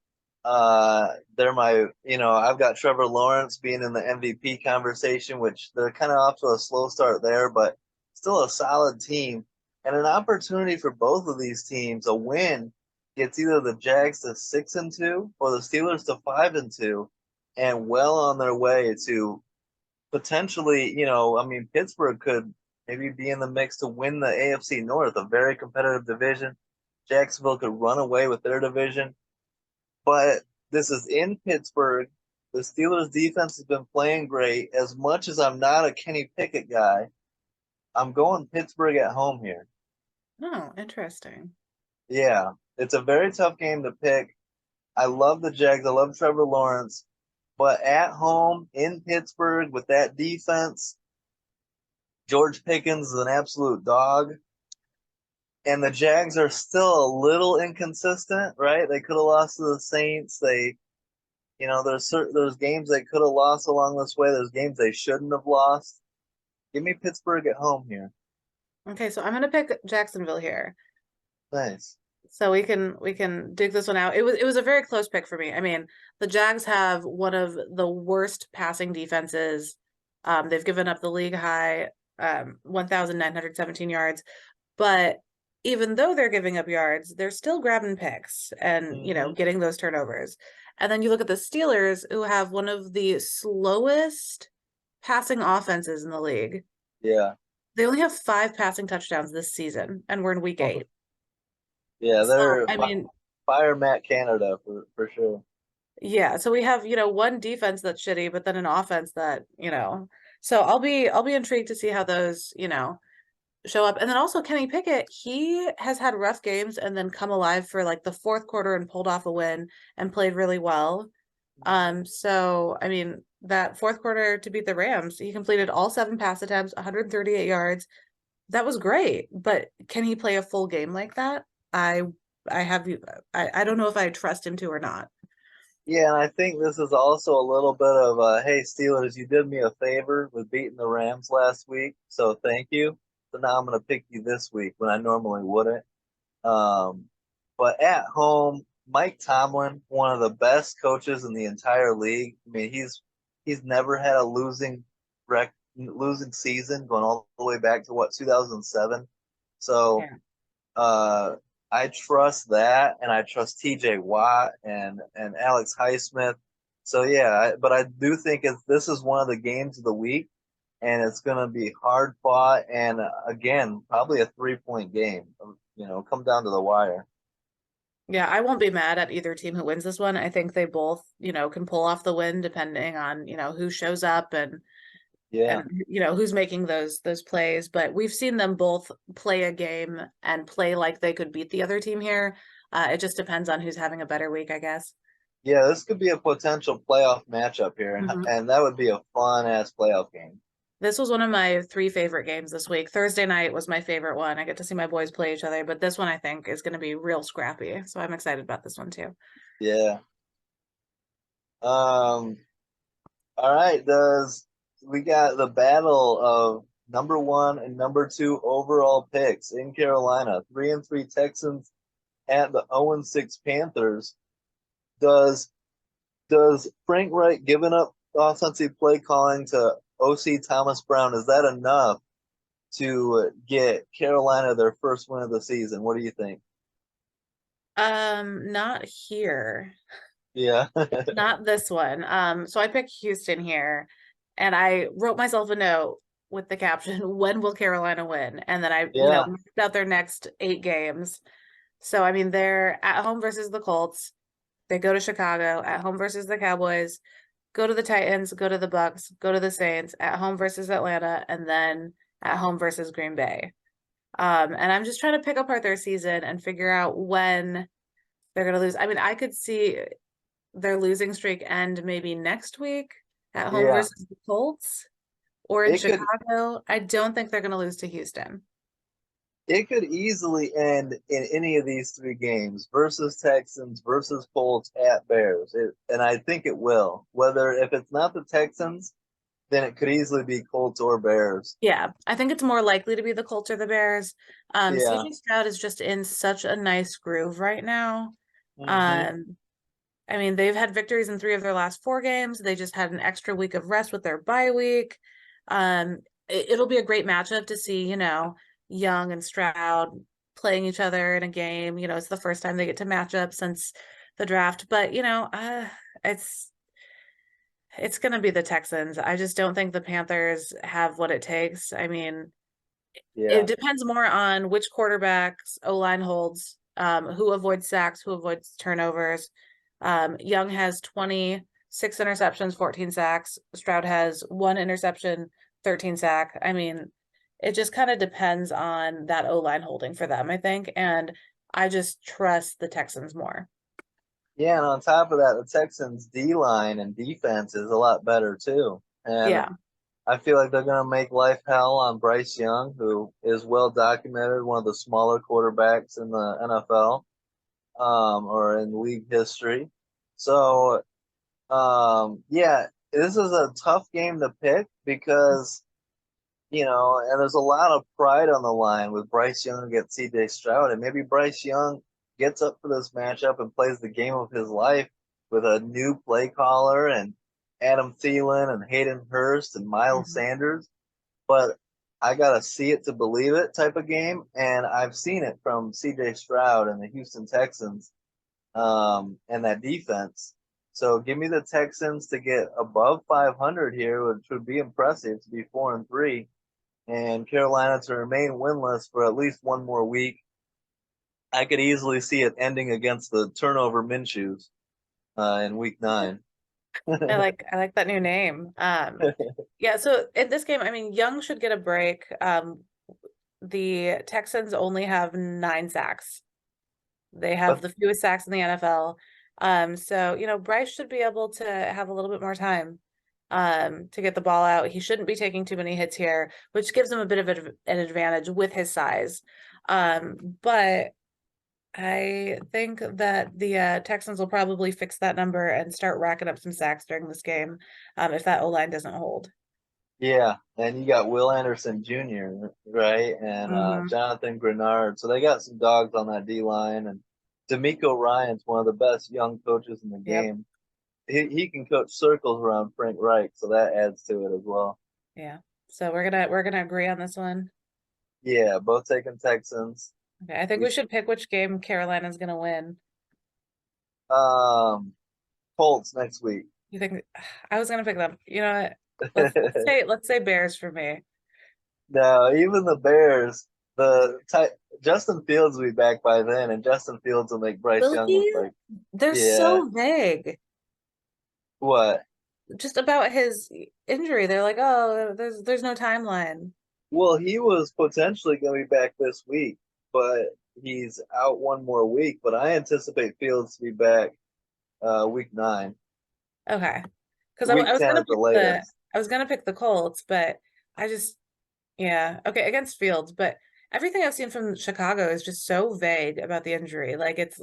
They're I've got Trevor Lawrence being in the MVP conversation, which they're kind of off to a slow start there, but still a solid team and an opportunity for both of these teams. A win gets either the Jags to 6-2 or the Steelers to 5-2, and well on their way to potentially, I mean, Pittsburgh could maybe be in the mix to win the AFC North, a very competitive division. Jacksonville could run away with their division, but this is in Pittsburgh. The Steelers defense has been playing great. As much as I'm not a Kenny Pickett guy, I'm going Pittsburgh at home here. Oh, interesting. Yeah, it's a very tough game to pick. I love the Jags. I love Trevor Lawrence. But at home in Pittsburgh with that defense, George Pickens is an absolute dog. And the Jags are still a little inconsistent, right? They could have lost to the Saints. There's games they could have lost along this way. There's games they shouldn't have lost. Give me Pittsburgh at home here. Okay, so I'm gonna pick Jacksonville here. Nice. So we can dig this one out. It was a very close pick for me. I mean, the Jags have one of the worst passing defenses. They've given up the league high 1,917 yards, but even though they're giving up yards, they're still grabbing picks and Hmm. getting those turnovers. And then you look at the Steelers, who have one of the slowest passing offenses in the league. Yeah. They only have 5 passing touchdowns this season, and we're in week 8. Yeah, So, they're I mean, fire Matt Canada for sure. yeah, so we have, one defense that's shitty, but then an offense that. So I'll be intrigued to see how those, show up. And then also Kenny Pickett, he has had rough games and then come alive for like the fourth quarter and pulled off a win and played really well. So I mean, that fourth quarter to beat the Rams, he completed all 7 pass attempts, 138 yards. That was great, but can he play a full game like that? I I have you I don't know if I trust him to or not. Yeah, and I think this is also a little bit of a, hey, Steelers, you did me a favor with beating the Rams last week, so thank you. So now I'm going to pick you this week when I normally wouldn't. Um, but at home, Mike Tomlin, one of the best coaches in the entire league. I mean, he's never had a losing season going all the way back to what 2007. So Yeah. uh, I trust that, and I trust T.J. Watt and Alex Highsmith. So yeah, but I do think this is one of the games of the week, and it's going to be hard fought, and again, probably a 3 point game. Come down to the wire. Yeah, I won't be mad at either team who wins this one. I think they both, can pull off the win depending on, who shows up Yeah, and who's making those plays. But we've seen them both play a game and play like they could beat the other team here. It just depends on who's having a better week, I guess. yeah, this could be a potential playoff matchup here, and Mhm. and that would be a fun ass playoff game. This was one of my 3 favorite games this week. Thursday night was my favorite one. I get to see my boys play each other, but this one I think is going to be real scrappy. So I'm excited about this one too. Yeah. Um. All right. Does we got the battle of number one and number two overall picks in Carolina? 3-3 Texans at the 0-6 Panthers. Does does Frank Wright giving up offensive play calling to OC Thomas Brown, is that enough to get Carolina their first win of the season? What do you think? Not here. Yeah. Not this one. So I picked Houston here, and I wrote myself a note with the caption, "When will Carolina win?" And then I, Yeah. mapped out their next 8 games. So I mean, they're at home versus the Colts. They go to Chicago, at home versus the Cowboys, go to the Titans, go to the Bucks, go to the Saints, at home versus Atlanta, and then at home versus Green Bay. And I'm just trying to pick apart their season and figure out when they're gonna lose. I mean, I could see their losing streak end maybe next week at home Yeah. versus the Colts or in It could Chicago. I don't think they're gonna lose to Houston. it could easily end in any of these three games versus Texans, versus Colts, at Bears. And I think it will. Whether if it's not the Texans, then it could easily be Colts or Bears. Yeah, I think it's more likely to be the Colts or the Bears. Yeah. CJ Stroud is just in such a nice groove right now. Hmm. Um, I mean, they've had victories in 3 of their last 4 games. They just had an extra week of rest with their bye week. It'll be a great matchup to see, Young and Stroud playing each other in a game. It's the first time they get to match up since the draft. But, it's it's gonna be the Texans. I just don't think the Panthers have what it takes. I mean, it Yeah. depends more on which quarterbacks O-line holds, who avoids sacks, who avoids turnovers. Young has 26 interceptions, 14 sacks. Stroud has 1 interception, 13 sack. I mean, it just kind of depends on that O-line holding for them, I think. And I just trust the Texans more. Yeah, and on top of that, the Texans D line and defense is a lot better too. And Yeah. I feel like they're gonna make life hell on Bryce Young, who is well documented, one of the smaller quarterbacks in the NFL, or in league history. So yeah, this is a tough game to pick because and there's a lot of pride on the line with Bryce Young against CJ Stroud. And maybe Bryce Young gets up for this matchup and plays the game of his life with a new play caller and Adam Thielen and Hayden Hurst and Miles Mhm. Sanders. But I gotta see it to believe it type of game. And I've seen it from CJ Stroud and the Houston Texans, and that defense. So give me the Texans to get above 500 here, which would be impressive to be 4-3, and Carolina to remain winless for at least one more week. I could easily see it ending against the turnover Minshews in week 9. I like that new name. Yeah, so in this game, I mean, Young should get a break. The Texans only have 9 sacks. They have But the fewest sacks in the NFL. So, Bryce should be able to have a little bit more time to get the ball out. He shouldn't be taking too many hits here, which gives him a bit of an advantage with his size. But I think that the Texans will probably fix that number and start racking up some sacks during this game, if that O-line doesn't hold. Yeah, and you got Will Anderson Jr., right? And Hmm. Jonathan Grenard. So they got some dogs on that D line. And D'Amico Ryan's one of the best young coaches in the Yep. game. He can coach circles around Frank Reich, so that adds to it as well. Yeah. So we're gonna agree on this one. Yeah, both taking Texans. Okay. I think We we should pick which game Carolina's gonna win. um Colts next week. You think I was gonna pick them? You know what? Let's say Bears for me. No, even the Bears, Justin Fields will be back by then, and Justin Fields will make Bryce Will Young look he? like, They're yeah, so vague. what? Just about his injury. They're like, oh, there's no timeline. Well, he was potentially going to be back this week, but he's out one more week. But I anticipate Fields to be back week 9, Okay. Because I week was 10 gonna at the pick the latest. I was gonna pick the Colts, but I just yeah, okay, against Fields, but everything I've seen from Chicago is just so vague about the injury. Like it's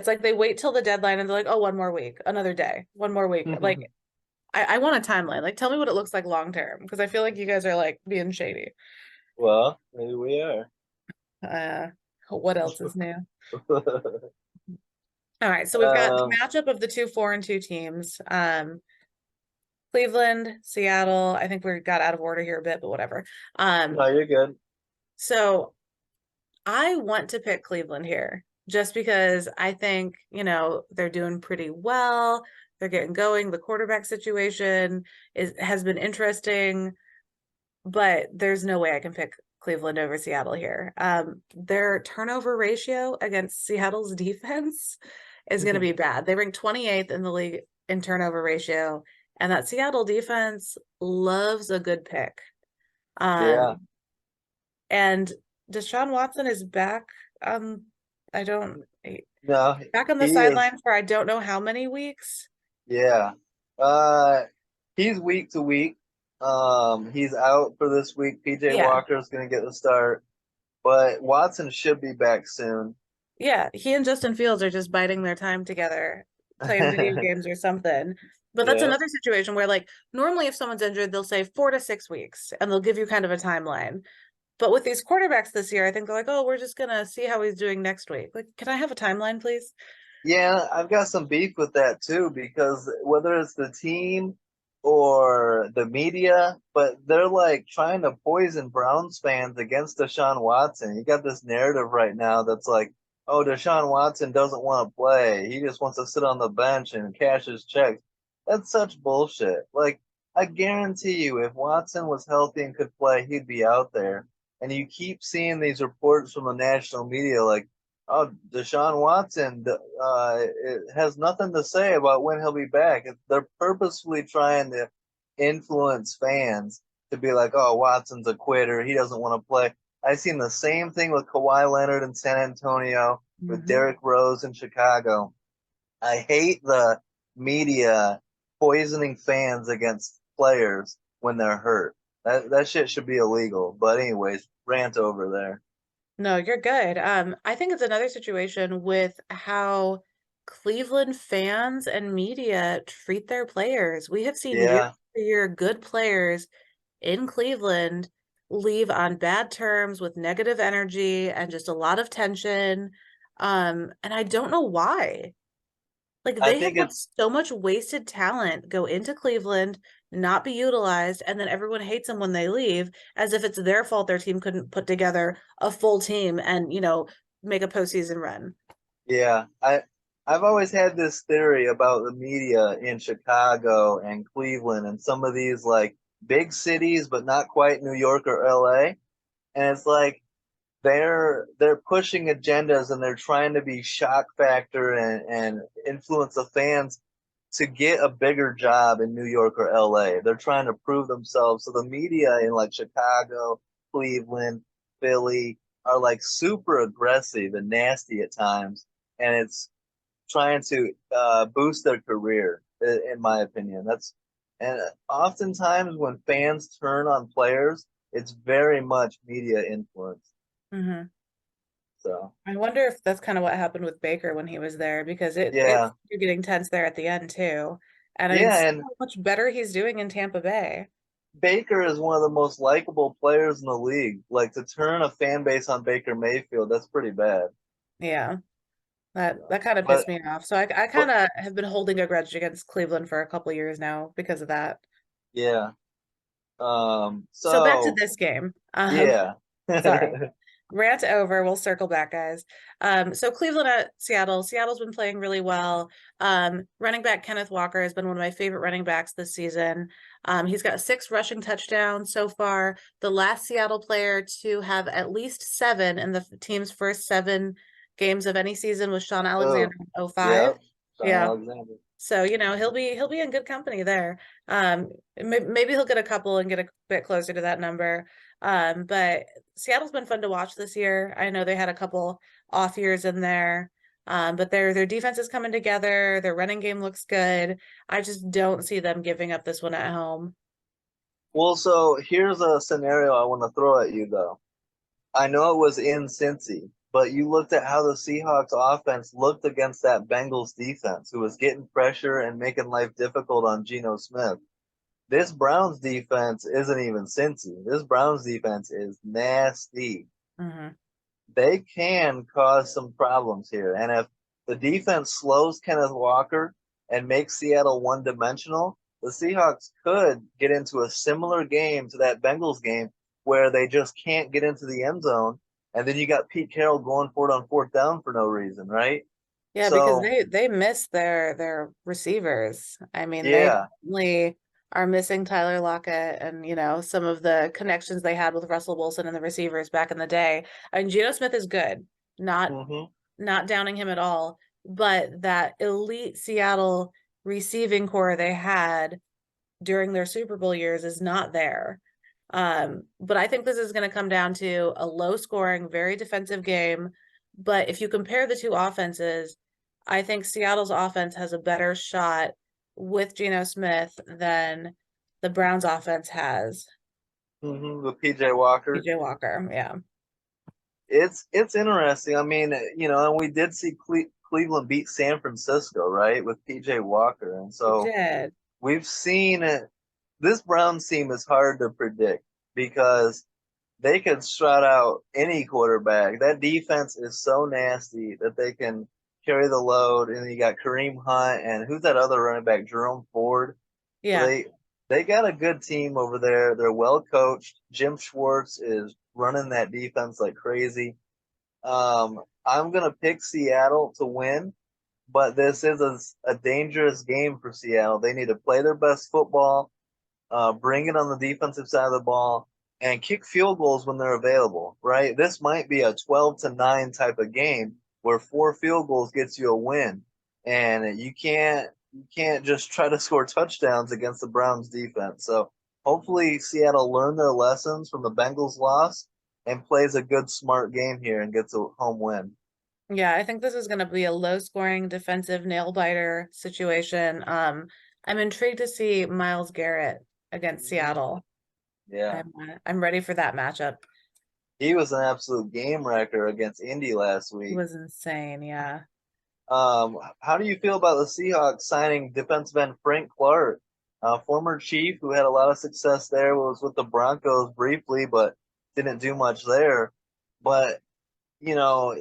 like they wait till the deadline and they're like, oh, one more week, another day, one more week. Like I want a timeline. Like tell me what it looks like long term, because I feel like you guys are like being shady. Well, maybe we are. Uh what else is new? All right, so we've got the um, matchup of the two 4-2 teams. Cleveland, Seattle. I think we got out of order here a bit, but whatever. no, Um, you're good. so I want to pick Cleveland here just because I think, they're doing pretty well. They're getting going. The quarterback situation has been interesting, but there's no way I can pick Cleveland over Seattle here. Their turnover ratio against Seattle's defense is going to be bad. They rank 28th in the league in turnover ratio, and that Seattle defense loves a good pick. Yeah, Um, and Deshaun Watson is back. I don't no, back on the he is. sideline for I don't know how many weeks. Yeah. Uh, he's week to week. He's out for this week. PJ Yeah, Walker is going to get the start, but Watson should be back soon. yeah. He and Justin Fields are just biding their time together, playing video games or something. But that's Yeah. another situation where, like, normally if someone's injured, they'll say 4 to 6 weeks and they'll give you kind of a timeline. But with these quarterbacks this year, I think they're like, oh, we're just gonna see how he's doing next week. Like, can I have a timeline, please? Yeah, I've got some beef with that too because whether it's the team or the media, but they're like trying to poison Browns fans against Deshaun Watson. You got this narrative right now that's like, oh, Deshaun Watson doesn't want to play. He just wants to sit on the bench and cash his checks. That's such bullshit. Like, I guarantee you, if Watson was healthy and could play, he'd be out there. And you keep seeing these reports from the national media like, oh, Deshaun Watson it has nothing to say about when he'll be back. They're purposefully trying to influence fans to be like, oh, Watson's a quitter. He doesn't want to play. I've seen the same thing with Kawhi Leonard in San Antonio, with Mm-hmm. Derrick Rose in Chicago. I hate the media poisoning fans against players when they're hurt. That shit should be illegal. But anyways, rant over there. No, you're good. I think it's another situation with how Cleveland fans and media treat their players. We have seen year Yeah. after year good players in Cleveland leave on bad terms with negative energy and just a lot of tension. And I don't know why. Like I they have think had it's so much wasted talent go into Cleveland, not be utilized, and then everyone hates them when they leave, as if it's their fault their team couldn't put together a full team and, make a postseason run. Yeah, I've always had this theory about the media in Chicago and Cleveland and some of these like big cities, but not quite New York or LA. And it's like they're pushing agendas and they're trying to be shock factor and influence the fans to get a bigger job in New York or LA. They're trying to prove themselves. So the media in like Chicago, Cleveland, Philly are like super aggressive and nasty at times. And it's trying to boost their career, in my opinion. And oftentimes when fans turn on players, it's very much media influence. Hmm. So I wonder if that's kind of what happened with Baker when he was there, because it's yeah, you're getting tense there at the end too. And I mean, yeah, see and how much better he's doing in Tampa Bay. Baker is one of the most likable players in the league. Like to turn a fan base on Baker Mayfield, that's pretty bad. Yeah, that kind of But pissed me off. So I but kind of have been holding a grudge against Cleveland for a couple years now because of that. yeah. So back to So this game. yeah. Sorry. Rant over. We'll circle back, guys. So Cleveland at Seattle. Seattle's been playing really well. Running back Kenneth Walker has been one of my favorite running backs this season. He's got 6 rushing touchdowns so far. The last Seattle player to have at least 7 in the team's first 7 games of any season was Sean Oh, Alexander in '05. yeah. John Yeah. Alexander. So, he'll be in good company there. Maybe he'll get a couple and get a bit closer to that number. But Seattle's been fun to watch this year. I know they had a couple off years in there. But their defense is coming together. Their running game looks good. I just don't see them giving up this one at home. Well, so here's a scenario I want to throw at you though. I know it was in Cincy, but you looked at how the Seahawks offense looked against that Bengals defense, who was getting pressure and making life difficult on Geno Smith. This Browns defense isn't even Cincy. This Browns defense is nasty. Hmm. They can cause some problems here. And if the defense slows Kenneth Walker and makes Seattle one dimensional, the Seahawks could get into a similar game to that Bengals game where they just can't get into the end zone. And then you got Pete Carroll going for it on fourth down for no reason, right? Yeah, because So, they miss their receivers. I mean, they yeah. definitely are missing Tyler Lockett and some of the connections they had with Russell Wilson and the receivers back in the day. And Geno Smith is good, not Hmm. not downing him at all, but that elite Seattle receiving core they had during their Super Bowl years is not there. But I think this is going to come down to a low scoring, very defensive game. But if you compare the two offenses, I think Seattle's offense has a better shot with Geno Smith than the Browns offense has. With PJ Walker. PJ Walker, yeah. It's interesting. I mean, and we did see Cleveland beat San Francisco, right, with PJ Walker. And It so did. we've seen it. This Browns team is hard to predict because they could shut out any quarterback. That defense is so nasty that they can carry the load. And you got Kareem Hunt and who's that other running back, Jerome Ford. So Yeah. they got a good team over there. They're well coached. Jim Schwartz is running that defense like crazy. I'm gonna pick Seattle to win, but this is a dangerous game for Seattle. They need to play their best football, bring it on the defensive side of the ball, and kick field goals when they're available. Right? This might be a 12-9 type of game where 4 field goals gets you a win, and you can't just try to score touchdowns against the Browns defense. So hopefully Seattle learned their lessons from the Bengals loss and plays a good smart game here and gets a home win. Yeah, I think this is going to be a low scoring defensive nail biter situation. I'm intrigued to see Myles Garrett against Mhm. Seattle. Yeah. I'm ready for that matchup. He was an absolute game wrecker against Indy last It week. was insane. Yeah. How do you feel about the Seahawks signing defensive end Frank Clark, former Chief who had a lot of success there, was with the Broncos briefly, but didn't do much there. But you know,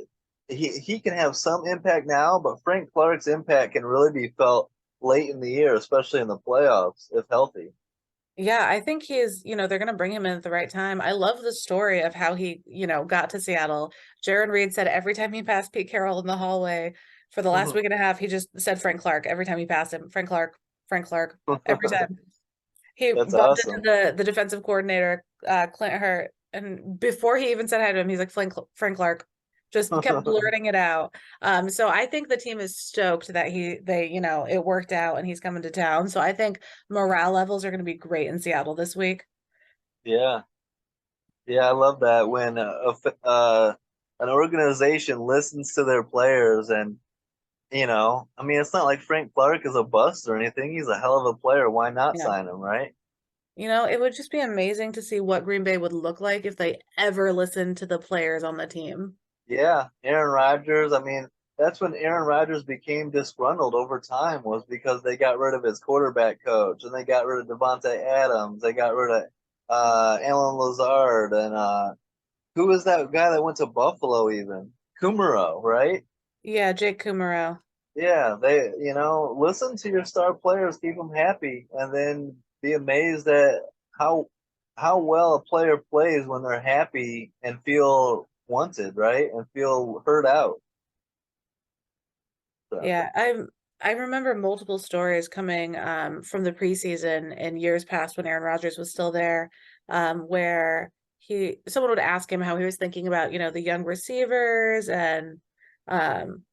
he can have some impact now, but Frank Clark's impact can really be felt late in the year, especially in the playoffs, if healthy. Yeah, I think they're going to bring him in at the right time. I love the story of how he, got to Seattle. Jaron Reed said every time he passed Pete Carroll in the hallway for the last week and a half, he just said Frank Clark every time he passed him. Frank Clark, every time. He That's bumped into awesome. the defensive coordinator, Clint Hurt, and before he even said hi to him, he's like Frank Clark, just kept blurting it out. So I think the team is stoked that it worked out and he's coming to town. So I think morale levels are going to be great in Seattle this week. Yeah. Yeah, I love that when an organization listens to their players and I mean, it's not like Frank Clark is a bust or anything. He's a hell of a player. Why not Yeah. sign him, right? It would just be amazing to see what Green Bay would look like if they ever listened to the players on the team. Yeah, Aaron Rodgers. I mean, that's when Aaron Rodgers became disgruntled over time was because they got rid of his quarterback coach and they got rid of Devontae Adams. They got rid of Alan Lazard and who was that guy that went to Buffalo even? Kumaro, right? Yeah, Jake Kumaro. Yeah, listen to your star players, keep them happy, and then be amazed at how how well a player plays when they're happy and feel wanted, right? And feel heard out. So, Yeah, I remember multiple stories coming from the preseason in years past when Aaron Rodgers was still there, where someone would ask him how he was thinking about, the young receivers, and um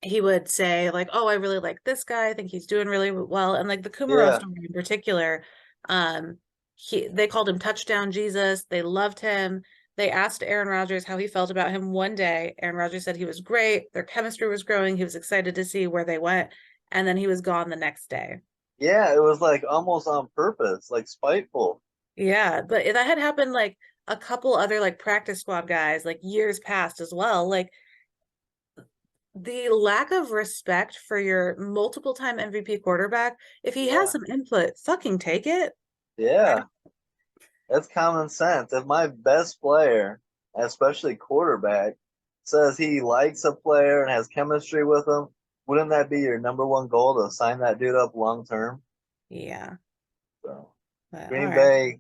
he would say like, "Oh, I really like this guy. I think he's doing really well." And like the Kumaro yeah, story in particular, they called him Touchdown Jesus. They loved him. They asked Aaron Rodgers how he felt about him one day. Aaron Rodgers said he was great. Their chemistry was growing. He was excited to see where they went, and then he was gone the next day. yeah, it was like almost on purpose, like spiteful. Yeah, but that had happened like a couple other like practice squad guys like years past as well. Like the lack of respect for your multiple time MVP quarterback, if he has Yeah, some input, fucking take it. I yeah, don't, that's common sense. If my best player, especially quarterback, says he likes a player and has chemistry with him, wouldn't that be your number one goal to sign that dude up long term? yeah. So But all Green right. Bay,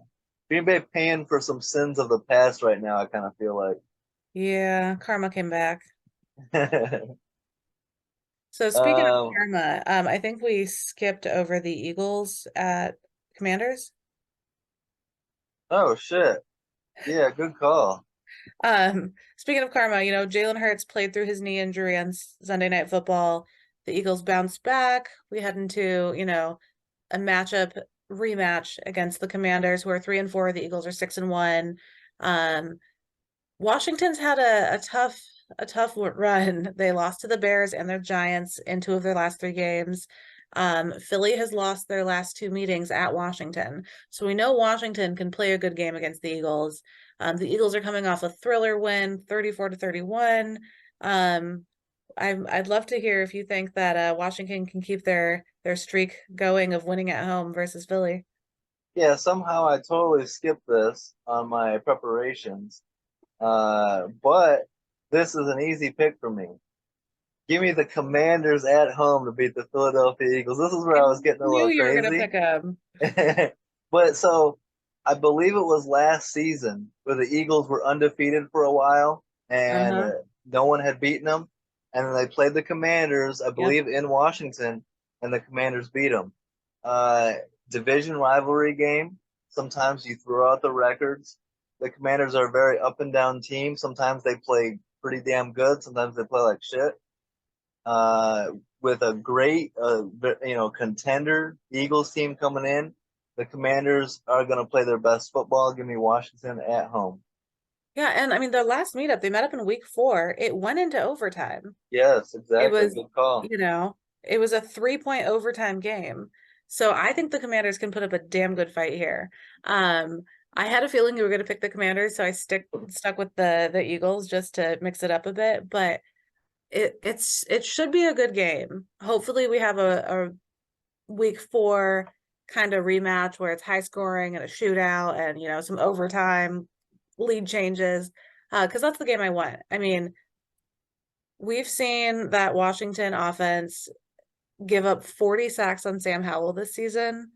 Green Bay paying for some sins of the past right now. I kind of feel like. Yeah, karma came back. So speaking of um. karma, I think we skipped over the Eagles at Commanders. Oh shit. Yeah. Good call. Speaking of karma, Jalen Hurts played through his knee injury on Sunday Night Football. The Eagles bounced back. We head into, a matchup rematch against the Commanders, who are 3-4. The Eagles are 6-1. Um, Washington's had a tough run. They lost to the Bears and their Giants in two of their last three games. Philly has lost their last two meetings at Washington. So we know Washington can play a good game against the Eagles. The Eagles are coming off a thriller win, 34-31. Um, I'd love to hear if you think that Washington can keep their streak going of winning at home versus Philly. Yeah. Somehow I totally skipped this on my preparations. But this is an easy pick for me. Give me the Commanders at home to beat the Philadelphia Eagles. This is where I I was getting a knew little you were gonna crazy. pick them. But so I believe it was last season where the Eagles were undefeated for a while and Uh-huh. no one had beaten them. And then they played the Commanders, I Yep. believe, in Washington, and the Commanders beat them. Uh, Division rivalry game. Sometimes you throw out the records. The Commanders are a very up and down team. Sometimes they play pretty damn good. Sometimes they play like shit. Uh, with a great, contender Eagles team coming in, the Commanders are going to play their best football. Give me Washington at home. Yeah, and I mean their last meetup, they met up in week 4. It went into overtime. Yes, It exactly. was, Good call. you know, it was a 3-point overtime game. So I think the Commanders can put up a damn good fight here. Um, I had a feeling you were going to pick the Commanders, so I stuck with the Eagles just to mix it up a bit. But it should be a good game. Hopefully, we have a week 4 kind of rematch where it's high scoring and a shootout and some overtime lead changes. Because that's the game I want. I mean, we've seen that Washington offense give up 40 sacks on Sam Howell this season.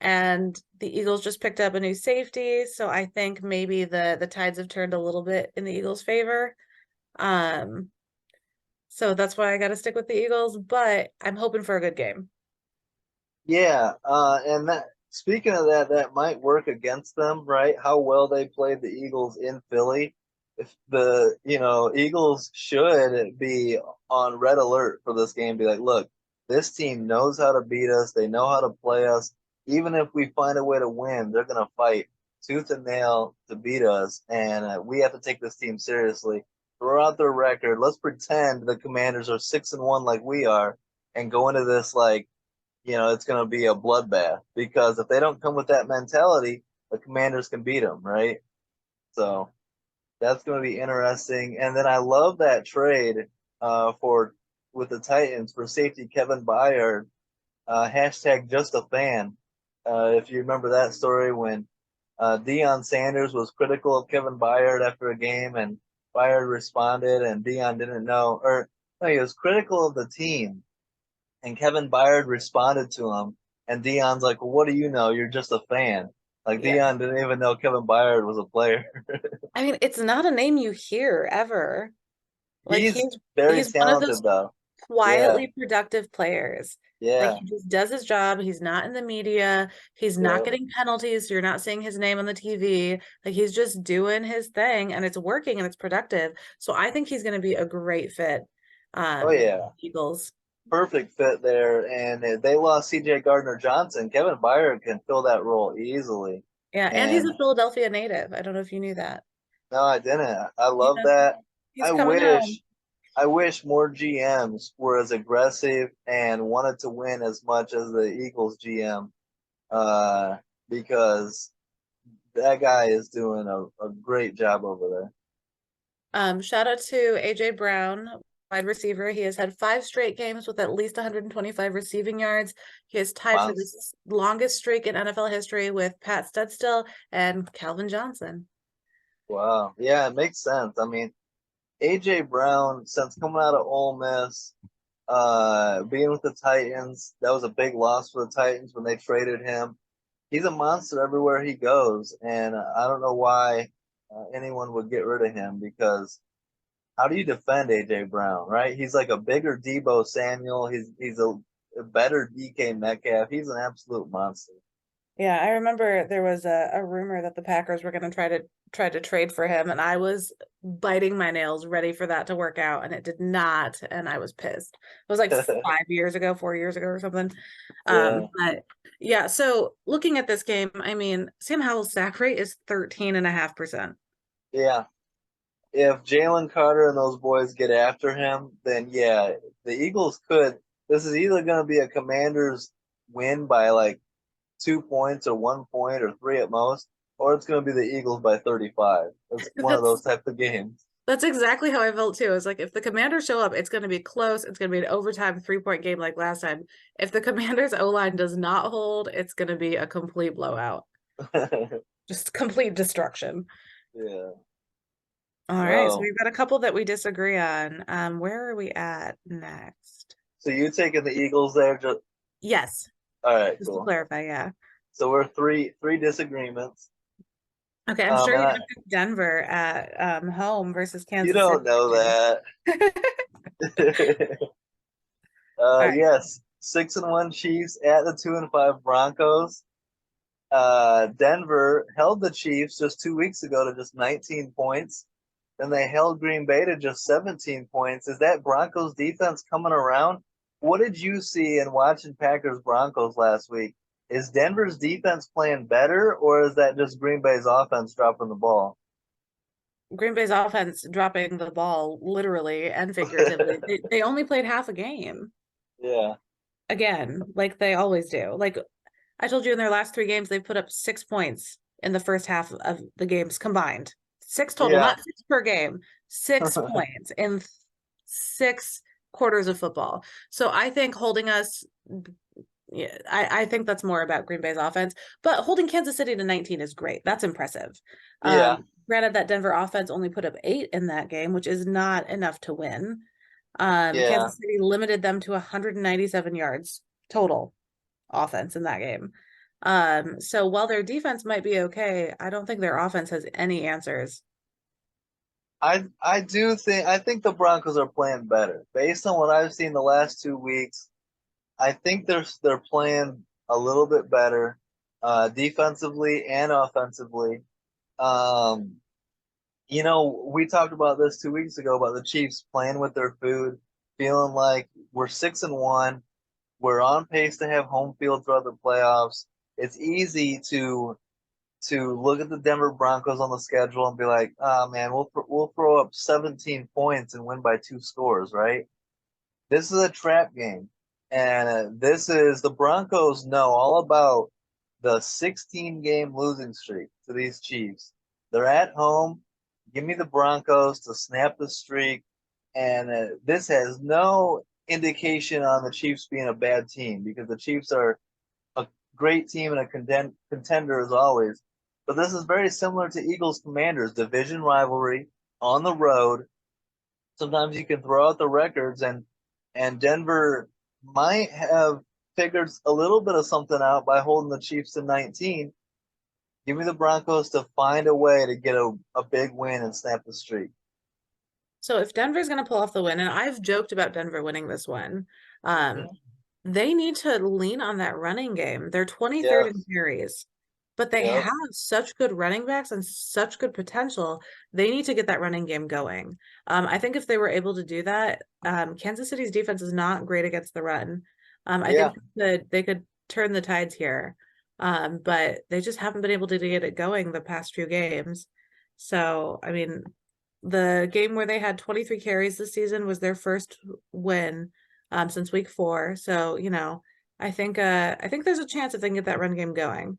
And the Eagles just picked up a new safety, so I think maybe the tides have turned a little bit in the Eagles' favor. Um, so that's why I got to stick with the Eagles, but I'm hoping for a good game. Yeah, and that speaking of that, that might work against them, right? How well they played the Eagles in Philly. If the Eagles should be on red alert for this game. Be like, look, this team knows how to beat us. They know how to play us. Even if we find a way to win, they're gonna fight tooth and nail to beat us, and we have to take this team seriously. throw out their record. Let's pretend the Commanders are 6-1 like we are, and go into this like it's going to be a bloodbath. Because if they don't come with that mentality, the Commanders can beat them, right? So that's going to be interesting. And then I love that trade for with the Titans for safety Kevin Byard. Hashtag just a fan. If you remember that story when Deion Sanders was critical of Kevin Byard after a game, and Byard responded, and Deion didn't know, or no, he was critical of the team, and Kevin Byard responded to him, and Deion's like, "Well, what do you know? You're just a fan." Like Yeah. Deion didn't even know Kevin Byard was a player. I mean, it's not a name you hear ever. Like He's very he's one of those talented, though. Yeah, quietly productive players. Like yeah, he just does his job. He's not in the media. He's not yeah. getting penalties. You're not seeing his name on the TV. Like he's just doing his thing and it's working and it's productive. So I think he's going to be a great fit. Oh yeah, Eagles. perfect fit there. And they lost C.J. Gardner Johnson. Kevin Byard can fill that role easily. Yeah, and he's And a Philadelphia native. I don't know if you knew that. no, I didn't. I love Yeah, that. he's I coming home. wish I wish more GMs were as aggressive and wanted to win as much as the Eagles GM, because that guy is doing a great job over there. Shout out to AJ Brown, wide receiver. He has had 5 straight games with at least 125 receiving yards. He is tied for the Monster. longest streak in NFL history with Pat Studstill and Calvin Johnson. Wow. Yeah, it makes sense. I mean, AJ Brown, since coming out of Ole Miss, being with the Titans, that was a big loss for the Titans when they traded him. He's a monster everywhere he goes, and I don't know why anyone would get rid of him, because how do you defend AJ Brown, right? He's like a bigger Debo Samuel. He's a better DK Metcalf. He's an absolute monster. Yeah, I remember there was a rumor that the Packers were going to try to trade for him, and I was biting my nails, ready for that to work out, and it did not, and I was pissed. It was like 5 years ago, 4 years ago, or something. Yeah, But yeah, so looking at this game, I mean, Sam Howell's sack rate is 13.5%. yeah. If Jalen Carter and those boys get after him, then yeah, the Eagles could. This is either going to be a Commanders win by like 2 points or 1 point or three at most, or it's going to be the Eagles by 35. It's one of That's those type of games. that's exactly how I felt too. It's like if the Commanders show up, it's going to be close. It's going to be an overtime 3-point game like last time. If the Commanders O line does not hold, it's going to be a complete blowout, just complete destruction. Yeah. All right, so Well, we've got a couple that we disagree on. Where are we at next? so you taking the Eagles there? Just Yes, all right, just to cool. clarify, yeah. So we're three disagreements. Okay, I'm sure And you're gonna pick Denver at home versus you Kansas City. don't know that. All right. Yes, 6-1 Chiefs at the 2-5 Broncos. Denver held the Chiefs just 2 weeks ago to just 19 points. Then they held Green Bay to just 17 points. Is that Broncos defense coming around? What did you see in watching Packers Broncos last week? Is Denver's defense playing better, or is that just Green Bay's offense dropping the ball? Green Bay's offense dropping the ball literally and figuratively. They only played half a game. Yeah. Again, like they always do. Like I told you in their last 3 games, they've put up 6 points in the first half of the games combined. Six total, Yeah. not six per game, 6 points in 6 quarters of football. So I think holding us, yeah, I think that's more about Green Bay's offense, but holding Kansas City to 19 is great. That's impressive. Yeah. Granted that Denver offense only put up 8 in that game, which is not enough to win. Yeah. Kansas City limited them to 197 yards total offense in that game. So while their defense might be okay, I don't think their offense has any answers. I think the Broncos are playing better. Based on what I've seen the last 2 weeks, I think they're playing a little bit better, defensively and offensively. Um, we talked about this 2 weeks ago about the Chiefs playing with their food, feeling like we're 6-1. We're on pace to have home field throughout the playoffs. It's easy to to look at the Denver Broncos on the schedule and be like, "Ah, man, we'll throw up 17 points and win by 2 scores, right?" This is a trap game, and this is the Broncos know all about the 16-game losing streak to these Chiefs. They're at home. Give me the Broncos to snap the streak, and this has no indication on the Chiefs being a bad team because the Chiefs are a great team and a contender as always. But this is very similar to Eagles Commanders division rivalry on the road. Sometimes you can throw out the records, and Denver might have figured a little bit of something out by holding the Chiefs to 19. Give me the Broncos to find a way to get a big win and snap the streak. So if Denver's going to pull off the win, and I've joked about Denver winning this one, um, they need to lean on that running game. They're 23rd in Yes. carries, but they Yep. have such good running backs and such good potential. They need to get that running game going. I think if they were able to do that, Kansas City's defense is not great against the run. I Yeah. think they could turn the tides here, but they just haven't been able to get it going the past few games. So, I mean, the game where they had 23 carries this season was their first win since week 4. So, I think there's a chance if they can get that run game going.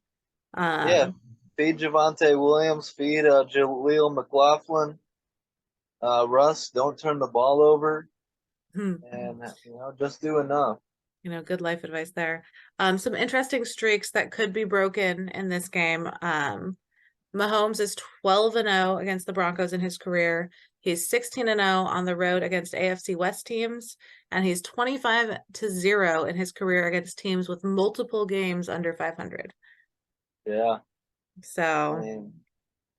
Yeah. Um, Feed Javante Williams. Feed Jaleel McLaughlin. Russ, don't turn the ball over, hmm, and just do enough. good life advice there. Some interesting streaks that could be broken in this game. Mahomes is 12-0 against the Broncos in his career. He's 16-0 on the road against AFC West teams, and he's 25-0 in his career against teams with multiple games under 500. Yeah. I So mean,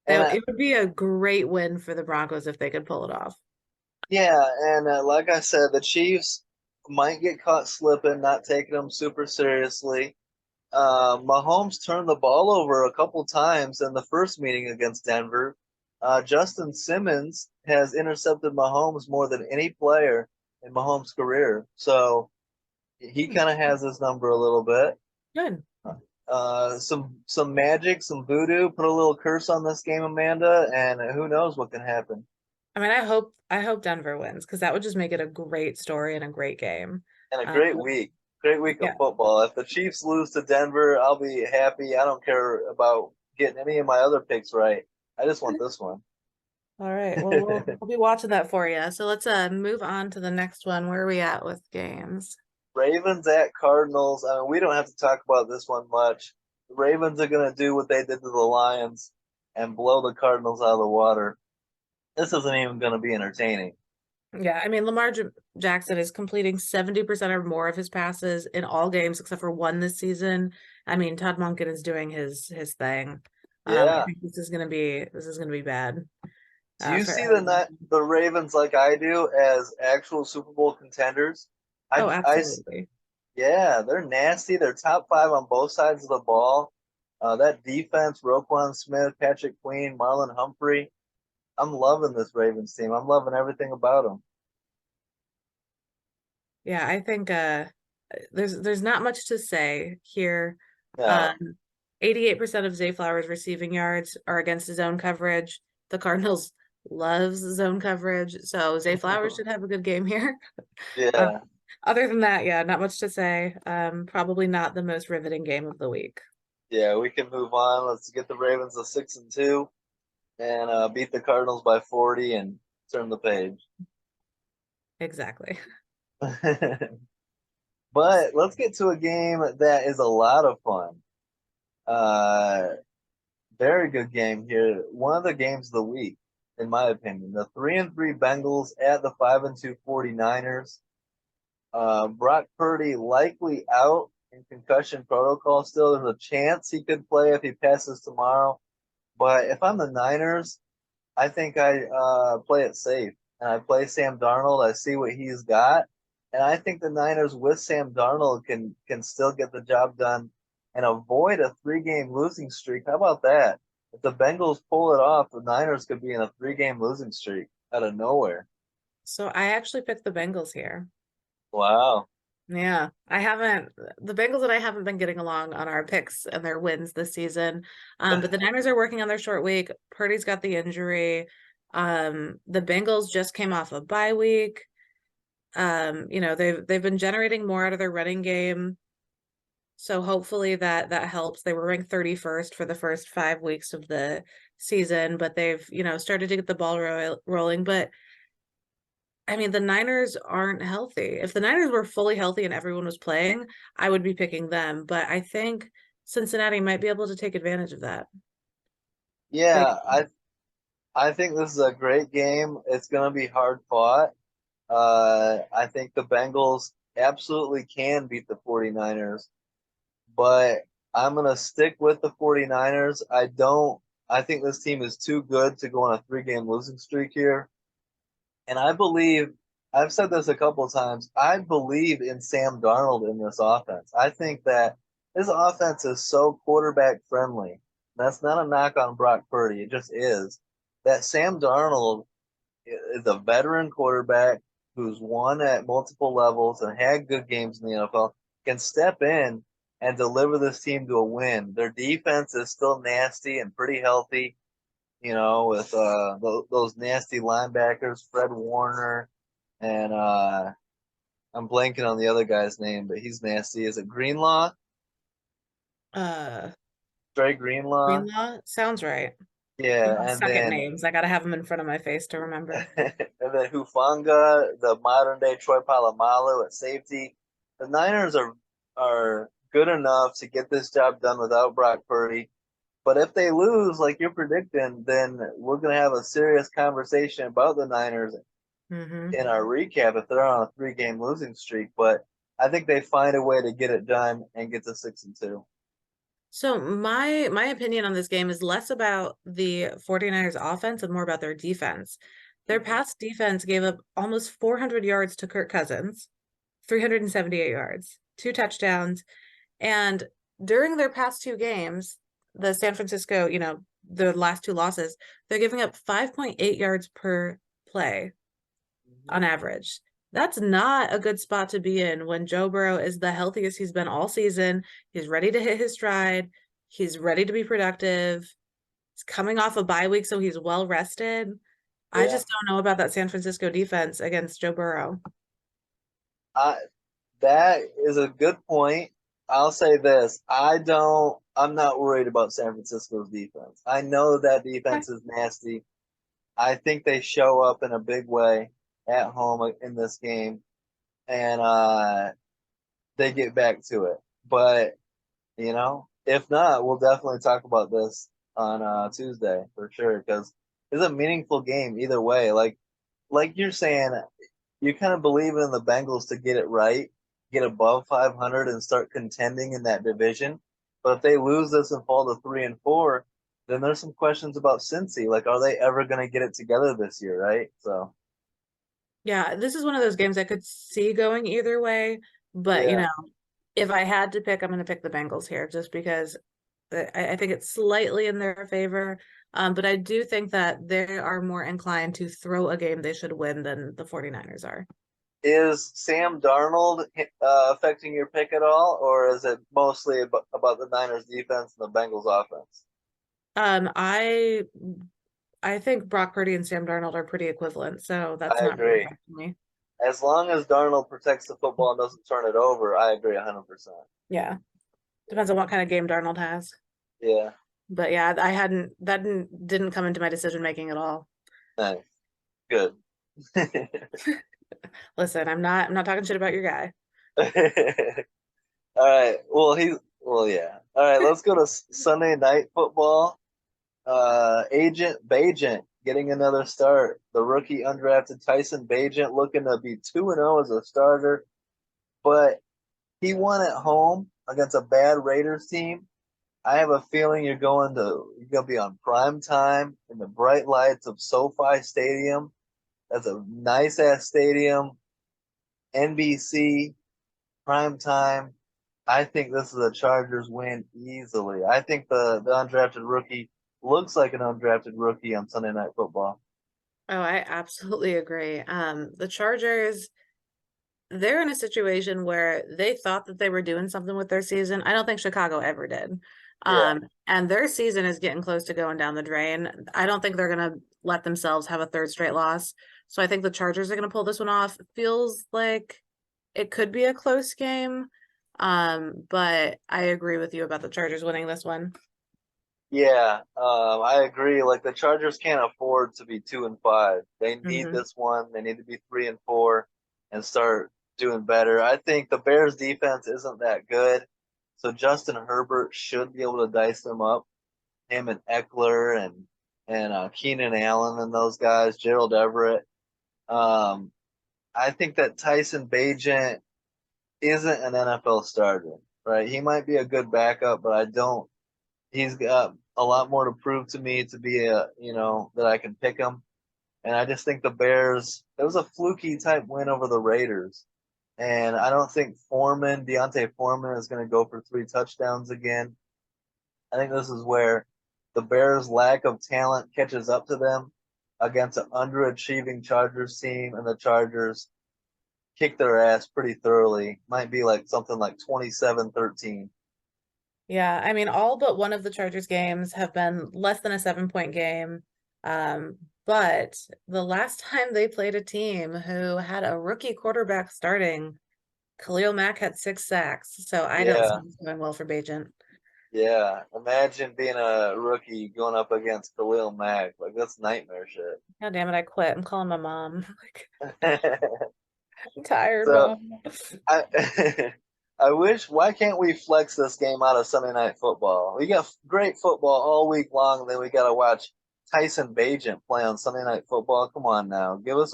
and it would be a great win for the Broncos if they could pull it off. yeah, and like I said, the Chiefs might get caught slipping, not taking them super seriously. Mahomes turned the ball over a couple times in the first meeting against Denver. Justin Simmons has intercepted Mahomes more than any player in Mahomes' career, so he Hmm, kind of has his number a little bit. good. Some magic, some voodoo. Put a little curse on this game, Amanda, and who knows what can happen. I mean, I hope Denver wins because that would just make it a great story and a great game. And a Um, great week of yeah. football. If the Chiefs lose to Denver, I'll be happy. I don't care about getting any of my other picks right. I just want this one. All right. Well, we'll be watching that for you. So let's move on to the next one. Where are we at with games? Ravens at Cardinals. I mean, we don't have to talk about this one much. The Ravens are going to do what they did to the Lions and blow the Cardinals out of the water. This isn't even going to be entertaining. Yeah, I mean, Jackson is completing 70% or more of his passes in all games except for one this season. I mean, Todd Monken is doing his thing. I Yeah. think this is gonna be bad. Do you For see everyone. the Ravens like I do as actual Super Bowl contenders? Oh, I absolutely. Yeah, they're nasty. They're top 5 on both sides of the ball. That defense, Roquan Smith, Patrick Queen, Marlon Humphrey. I'm loving this Ravens team. I'm loving everything about them. Yeah, I think there's not much to say here. No, Um, 88% of Zay Flowers' receiving yards are against his own coverage. The Cardinals loves zone coverage, so Zay Flowers should have a good game here. Uh, yeah, other than that, yeah, not much to say. Probably not the most riveting game of the week. yeah. We can move on. Let's get the Ravens to 6-2 and beat the Cardinals by 40 and turn the page. Exactly. But let's get to a game that is a lot of fun. Uh, Very good game here. One of the games of the week, in my opinion. The 3-3 Bengals at the 5-2 49ers. Brock Purdy likely out in concussion protocol still. There's a chance he could play if he passes tomorrow. But if I'm the Niners, I think I play it safe. And I play Sam Darnold. I see what he's got. And I think the Niners with Sam Darnold can still get the job done and avoid a 3-game losing streak. How about that? If the Bengals pull it off, the Niners could be in a 3-game losing streak out of nowhere. So I actually picked the Bengals here. Wow. Yeah, the Bengals and I haven't been getting along on our picks and their wins this season. But the Niners are working on their short week. Purdy's got the injury. The Bengals just came off a bye week. They've been generating more out of their running game. So hopefully that helps. They were ranked 31st for the first 5 weeks of the season, but they've, started to get the ball rolling. But I mean, the Niners aren't healthy. If the Niners were fully healthy and everyone was playing, I would be picking them. But I think Cincinnati might be able to take advantage of that. They, Yeah, I think this is a great game. It's going to be hard fought. I think the Bengals absolutely can beat the 49ers, but I'm going to stick with the 49ers. I think this team is too good to go on a 3-game losing streak here. And I believe, I've said this a couple of times, I believe in Sam Darnold in this offense. I think that his offense is so quarterback friendly. That's not a knock on Brock Purdy. It just is. That Sam Darnold is a veteran quarterback who's won at multiple levels and had good games in the NFL, can step in and deliver this team to a win. Their defense is still nasty and pretty healthy, with those nasty linebackers, Fred Warner, and I'm blanking on the other guy's name, but he's nasty. Is it Greenlaw? uh, Dre Greenlaw? Greenlaw sounds right. I'm Yeah, not and stuck at then names. I gotta have them in front of my face to remember. and then Hufanga, the modern day Troy Polamalu at safety. The Niners are good enough to get this job done without Brock Purdy. But if they lose, like you're predicting, then we're going to have a serious conversation about the Niners Hmm. in our recap if they're on a 3-game losing streak. But I think they find a way to get it done and get to 6-2. So my opinion on this game is less about the 49ers offense and more about their defense. Their Mm-hmm. pass defense gave up almost 400 yards to Kirk Cousins, 378 yards, 2 touchdowns, and during their past 2 games, the San Francisco, the last 2 losses, they're giving up 5.8 yards per play Mm-hmm. on average. That's not a good spot to be in when Joe Burrow is the healthiest he's been all season. He's ready to hit his stride. He's ready to be productive. He's coming off a bye week, so he's well rested. I Yeah, just don't know about that San Francisco defense against Joe Burrow. I, that is a good point. I'll say this: I'm not worried about San Francisco's defense. I know that Okay. defense is nasty. I think they show up in a big way at home in this game, and they get back to it. But if not, we'll definitely talk about this on Tuesday for sure because it's a meaningful game either way. Like you're saying, you kind of believe in the Bengals to get it right, get above 500, and start contending in that division. But if they lose this and fall to 3-4, then there's some questions about Cincy. Like, are they ever going to get it together this year? Right? So Yeah, this is one of those games I could see going either way, but yeah, if I had to pick, I'm going to pick the Bengals here just because I think it's slightly in their favor. But I do think that they are more inclined to throw a game they should win than the 49ers are. is Sam Darnold affecting your pick at all, or is it mostly about the Niners defense and the Bengals offense? Um, I I think Brock Purdy and Sam Darnold are pretty equivalent, so that's I not really agree. affecting me. As long as Darnold protects the football and doesn't turn it over, I agree 100%. Yeah, depends on what kind of game Darnold has. Yeah, But yeah, I hadn't that didn't come into my decision making at all. nice, good. Listen, I'm not talking shit about your guy. All right. Well, yeah. All right. Let's go to Sunday night football. Agent Bajent getting another start. The rookie undrafted Tyson Bajent looking to be 2-0 as a starter, but he won at home against a bad Raiders team. I have a feeling you're gonna be on prime time in the bright lights of SoFi Stadium. That's a nice ass stadium. NBC prime time. I think this is a Chargers win easily. I think the undrafted rookie looks like an undrafted rookie on Sunday Night Football. Oh, I absolutely agree. The Chargers, they're in a situation where they thought that they were doing something with their season. I don't think Chicago ever did. Yeah. And their season is getting close to going down the drain. I don't think they're gonna let themselves have a third straight loss. So I think the Chargers are gonna pull this one off. Feels like it could be a close game. But I agree with you about the Chargers winning this one. Yeah, I agree. Like the Chargers can't afford to be 2-5. They need Hmm. this one. They need to be 3-4 and start doing better. I think the Bears defense isn't that good, so Justin Herbert should be able to dice them up. Him and Eckler and Keenan Allen and those guys, Gerald Everett. Um, I think that Tyson Bagent isn't an NFL starter, right? He might be a good backup, but I don't. He's got a lot more to prove to me to be that I can pick him. And I just think the Bears, it was a fluky type win over the Raiders. And I don't think Deontay Foreman is going to go for 3 touchdowns again. I think this is where the Bears' lack of talent catches up to them against an underachieving Chargers team, and the Chargers kick their ass pretty thoroughly. Might be like something like 27-13. Yeah, I mean, all but one of the Chargers games have been less than a 7 point game. But the last time they played a team who had a rookie quarterback starting, Khalil Mack had 6 sacks. So I don't see Yeah, this going well for Bajent. yeah. Imagine being a rookie going up against Khalil Mack. Like, that's nightmare shit. God damn it, I quit. I'm calling my mom. Like, I'm tired, So mom. I I wish, why can't we flex this game out of Sunday Night Football? We got great football all week long, and then we got to watch Tyson Bagent play on Sunday Night Football. Come on now, give us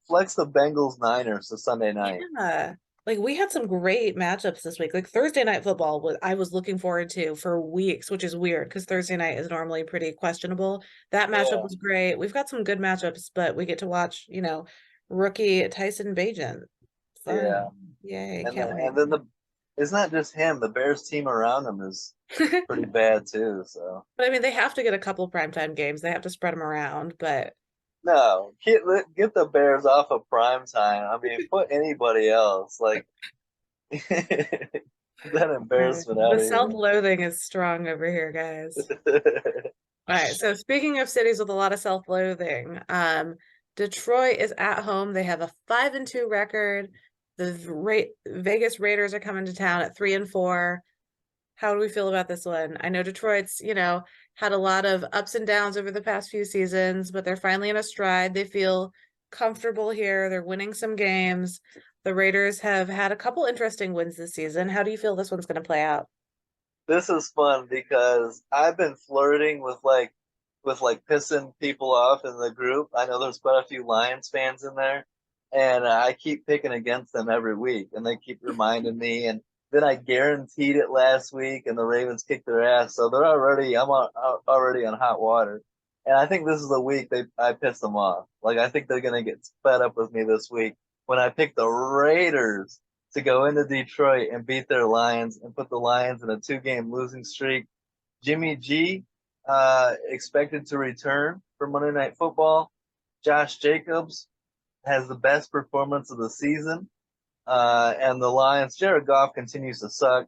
flex the Bengals Niners to Sunday night. Yeah. Like we had some great matchups this week. Like Thursday night football was I was looking forward to for weeks, which is weird because Thursday night is normally pretty questionable. That matchup Yeah, was great. We've got some good matchups, but we get to watch, rookie Tyson Bagent. yeah, Fun. Yay, and can't then the it's not just him. The Bears team around him is wait. pretty bad too. So But I mean, they have to get a couple primetime games. They have to spread them around, but no, get the Bears off of prime time. I mean, put anybody else like that embarrassment out the of here. self-loathing is strong over here, guys. All right. So speaking of cities with a lot of self-loathing, Detroit is at home. They have a 5-2 record. The Vegas Raiders are coming to town at 3-4. How do we feel about this one? I know Detroit's, had a lot of ups and downs over the past few seasons, but they're finally in a stride. They feel comfortable here. They're winning some games. The Raiders have had a couple interesting wins this season. How do you feel this one's going to play out? This is fun because I've been flirting with pissing people off in the group. I know there's quite a few Lions fans in there, and I keep picking against them every week, and they keep reminding me. And then I guaranteed it last week, and the Ravens kicked their ass, so already on hot water. And I think this is the week I piss them off. Like I think they're gonna get fed up with me this week when I pick the Raiders to go into Detroit and beat their Lions and put the Lions in a 2-game losing streak. Jimmy G expected to return for Monday Night Football. Josh Jacobs has the best performance of the season. And the Lions, Jared Goff continues to suck.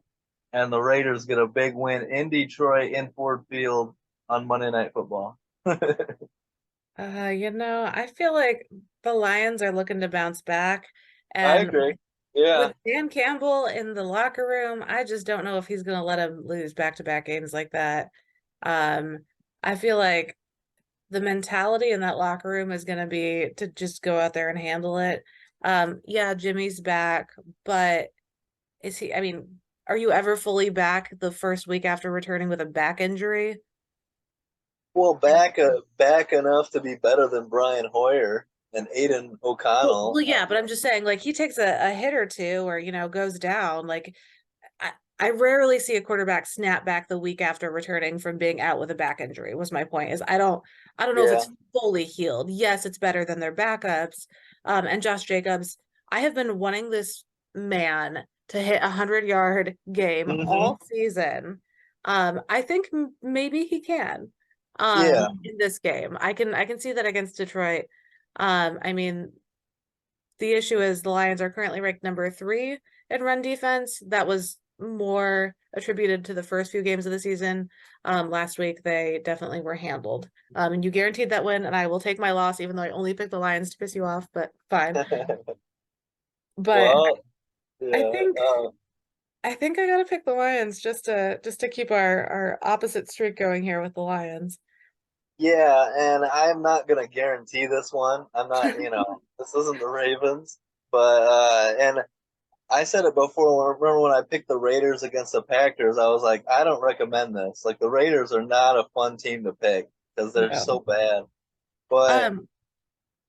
And the Raiders get a big win in Detroit in Ford Field on Monday Night Football. I feel like the Lions are looking to bounce back. I And agree. Yeah. with Dan Campbell in the locker room, I just don't know if he's going to let him lose back-to-back games like that. Um, I feel like the mentality in that locker room is going to be to just go out there and handle it. Yeah, Jimmy's back, but I mean, are you ever fully back the first week after returning with a back injury? Well, back enough to be better than Brian Hoyer and Aiden Well, O'Connell. yeah, but I'm just saying, like, he takes a hit or two or, goes down. Like, I rarely see a quarterback snap back the week after returning from being out with a back injury, was my point. I don't know if Yeah. it's fully healed. Yes, it's better than their backups. And Josh Jacobs, I have been wanting this man to hit 100-yard game Hmm. all season. I think maybe he can Yeah. in this game. I can see that against Detroit. I mean, The issue is the Lions are currently ranked number 3 in run defense. That was more attributed to the first few games of the season. Last week they definitely were handled. And you guaranteed that win, and I will take my loss, even though I only picked the Lions to piss you off, but fine. But Well, I yeah. think I think I gotta pick the Lions just to keep our opposite streak going here with the Lions. Yeah, and I'm not gonna guarantee this one. I'm not, this isn't the Ravens, but and I said it before. Remember when I picked the Raiders against the Packers? I was like, I don't recommend this. Like the Raiders are not a fun team to pick because they're so No. bad. But Um,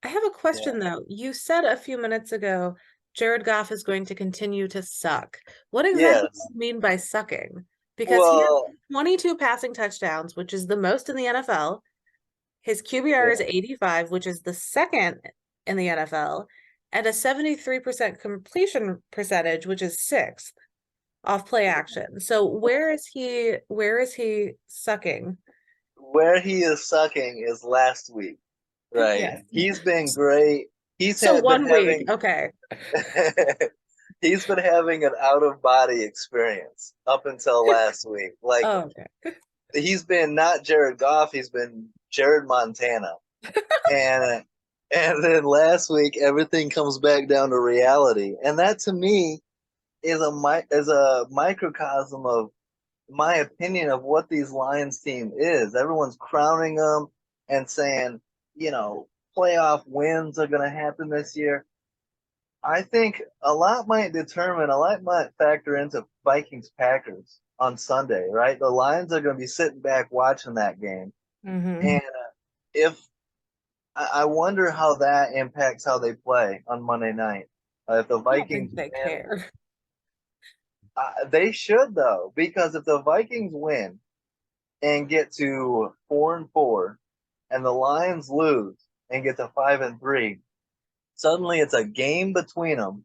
I have a yeah, question though. You said a few minutes ago Jared Goff is going to continue to suck. What exactly do yes. you mean by sucking? Because he has Well, 22 passing touchdowns, which is the most in the NFL. His QBR is yeah. 85, which is the second in the NFL, and a 73% completion percentage, which is sixth off play action. So where is he sucking? Where he is sucking is last week, right? Yes. He's been great. He's So had been 1 week. having Okay. he's been having an out of body experience up until last week. Like Oh, okay. he's been not Jared Goff, he's been Jared Montana. And then last week everything comes back down to reality. And that to me is a microcosm of my opinion of what these Lions team is. Everyone's crowning them and saying, you know, playoff wins are going to happen this year. I think a lot might factor into Vikings Packers on Sunday, right? The Lions are going to be sitting back watching that game. Hmm. And if I wonder how that impacts how they play on Monday night. If the I don't Vikings think they win, care. they should though, because if the Vikings win and get to 4-4, and the Lions lose and get to 5-3, suddenly it's a game between them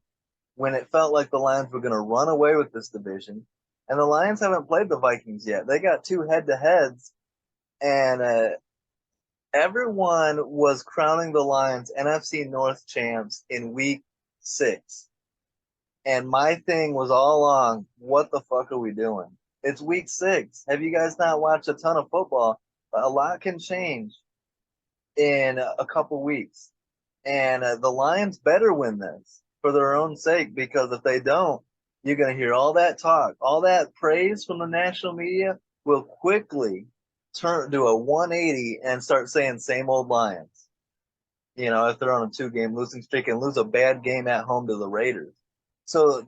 when it felt like the Lions were going to run away with this division. And the Lions haven't played the Vikings yet. They got two head to heads, and everyone was crowning the Lions NFC North champs in week 6. And my thing was all along, what the fuck are we doing? It's week 6. Have you guys not watched a ton of football? A lot can change in a couple weeks. And the Lions better win this for their own sake, because if they don't, you're going to hear all that talk, all that praise from the national media will quickly turn to a 180 and start saying same old Lions. If they're on a 2-game losing streak and lose a bad game at home to the Raiders. So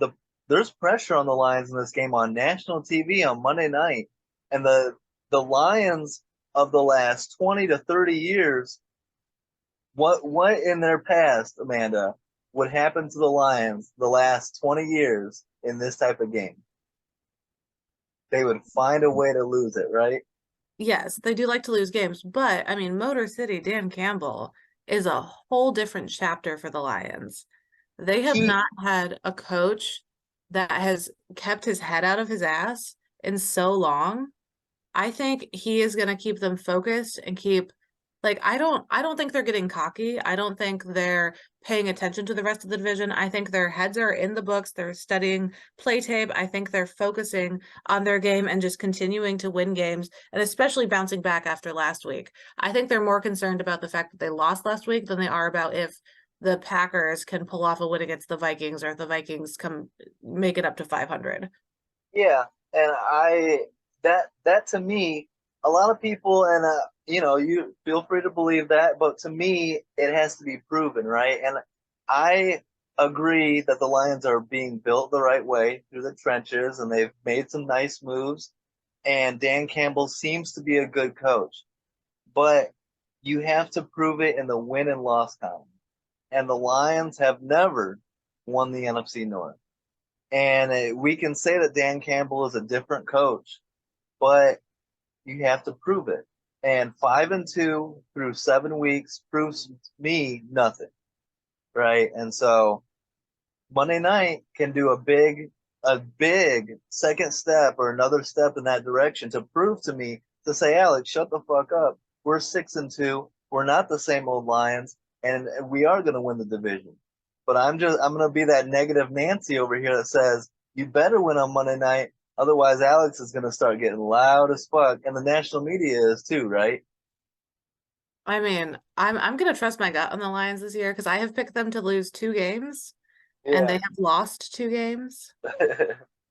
there's pressure on the Lions in this game on national TV on Monday night. And the Lions of the last 20 to 30 years, what in their past, Amanda, would happen to the Lions the last 20 years in this type of game? They would find a way to lose it, right? Yes, they do like to lose games, but I mean, Motor City, Dan Campbell is a whole different chapter for the Lions. They have He not had a coach that has kept his head out of his ass in so long. I think he is going to keep them focused and keep like I don't think they're getting cocky. I don't think they're paying attention to the rest of the division. I think their heads are in the books. They're studying play tape. I think they're focusing on their game and just continuing to win games and especially bouncing back after last week. I think they're more concerned about the fact that they lost last week than they are about if the Packers can pull off a win against the Vikings or if the Vikings come make it up to 500. Yeah, and that to me, a lot of people, and you feel free to believe that, but to me, it has to be proven, right? And I agree that the Lions are being built the right way through the trenches, and they've made some nice moves. And Dan Campbell seems to be a good coach, but you have to prove it in the win and loss column. And the Lions have never won the NFC North. And we can say that Dan Campbell is a different coach, but you have to prove it. And 5-2 through 7 weeks proves me nothing, right? And so Monday night can do a big second step or another step in that direction to prove to me, to say, Alex, shut the fuck up. We're 6-2. We're not the same old Lions, and we are going to win the division. but I'm gonna be that negative Nancy over here that says you better win on Monday night, otherwise Alex is gonna start getting loud as fuck, and the national media is too, right? I mean, I'm gonna trust my gut on the Lions this year because I have picked them to lose 2 games and they Yeah. have lost 2 games.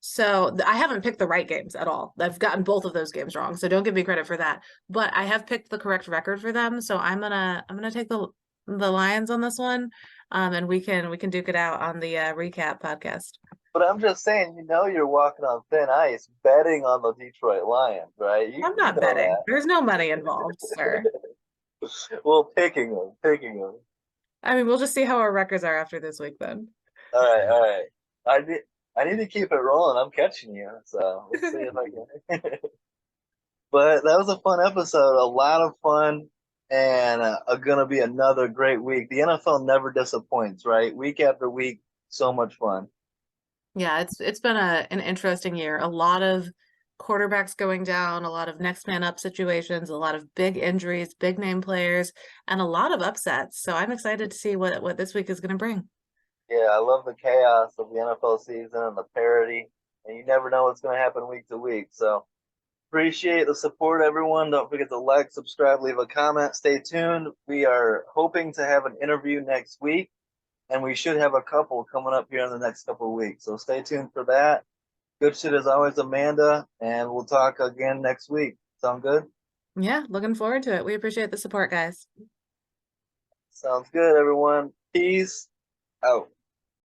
So I haven't picked the right games at all. I've gotten both of those games wrong. So don't give me credit for that. But I have picked the correct record for them. So I'm gonna take the Lions on this one. And we can duke it out on the recap podcast. But I'm just saying, you're walking on thin ice betting on the Detroit Lions, right? You I'm you not know betting. that. There's no money involved, sir. Well, picking them. I mean, we'll just see how our records are after this week then. All right, all right. I need to keep it rolling. I'm catching you, so let's see if I can. But that was a fun episode. A lot of fun, and gonna be another great week. The NFL never disappoints, right? Week after week, so much fun. Yeah, it's been an interesting year. A lot of quarterbacks going down, a lot of next man up situations, a lot of big injuries, big name players, and a lot of upsets. So I'm excited to see what this week is going to bring. Yeah, I love the chaos of the NFL season and the parity, and you never know what's gonna happen week to week. So appreciate the support, everyone. Don't forget to like, subscribe, leave a comment. Stay tuned. We are hoping to have an interview next week, and we should have a couple coming up here in the next couple of weeks. So stay tuned for that. Good shit as always, Amanda, and we'll talk again next week. Sound good? Yeah, looking forward to it. We appreciate the support, guys. Sounds good, everyone. Peace out.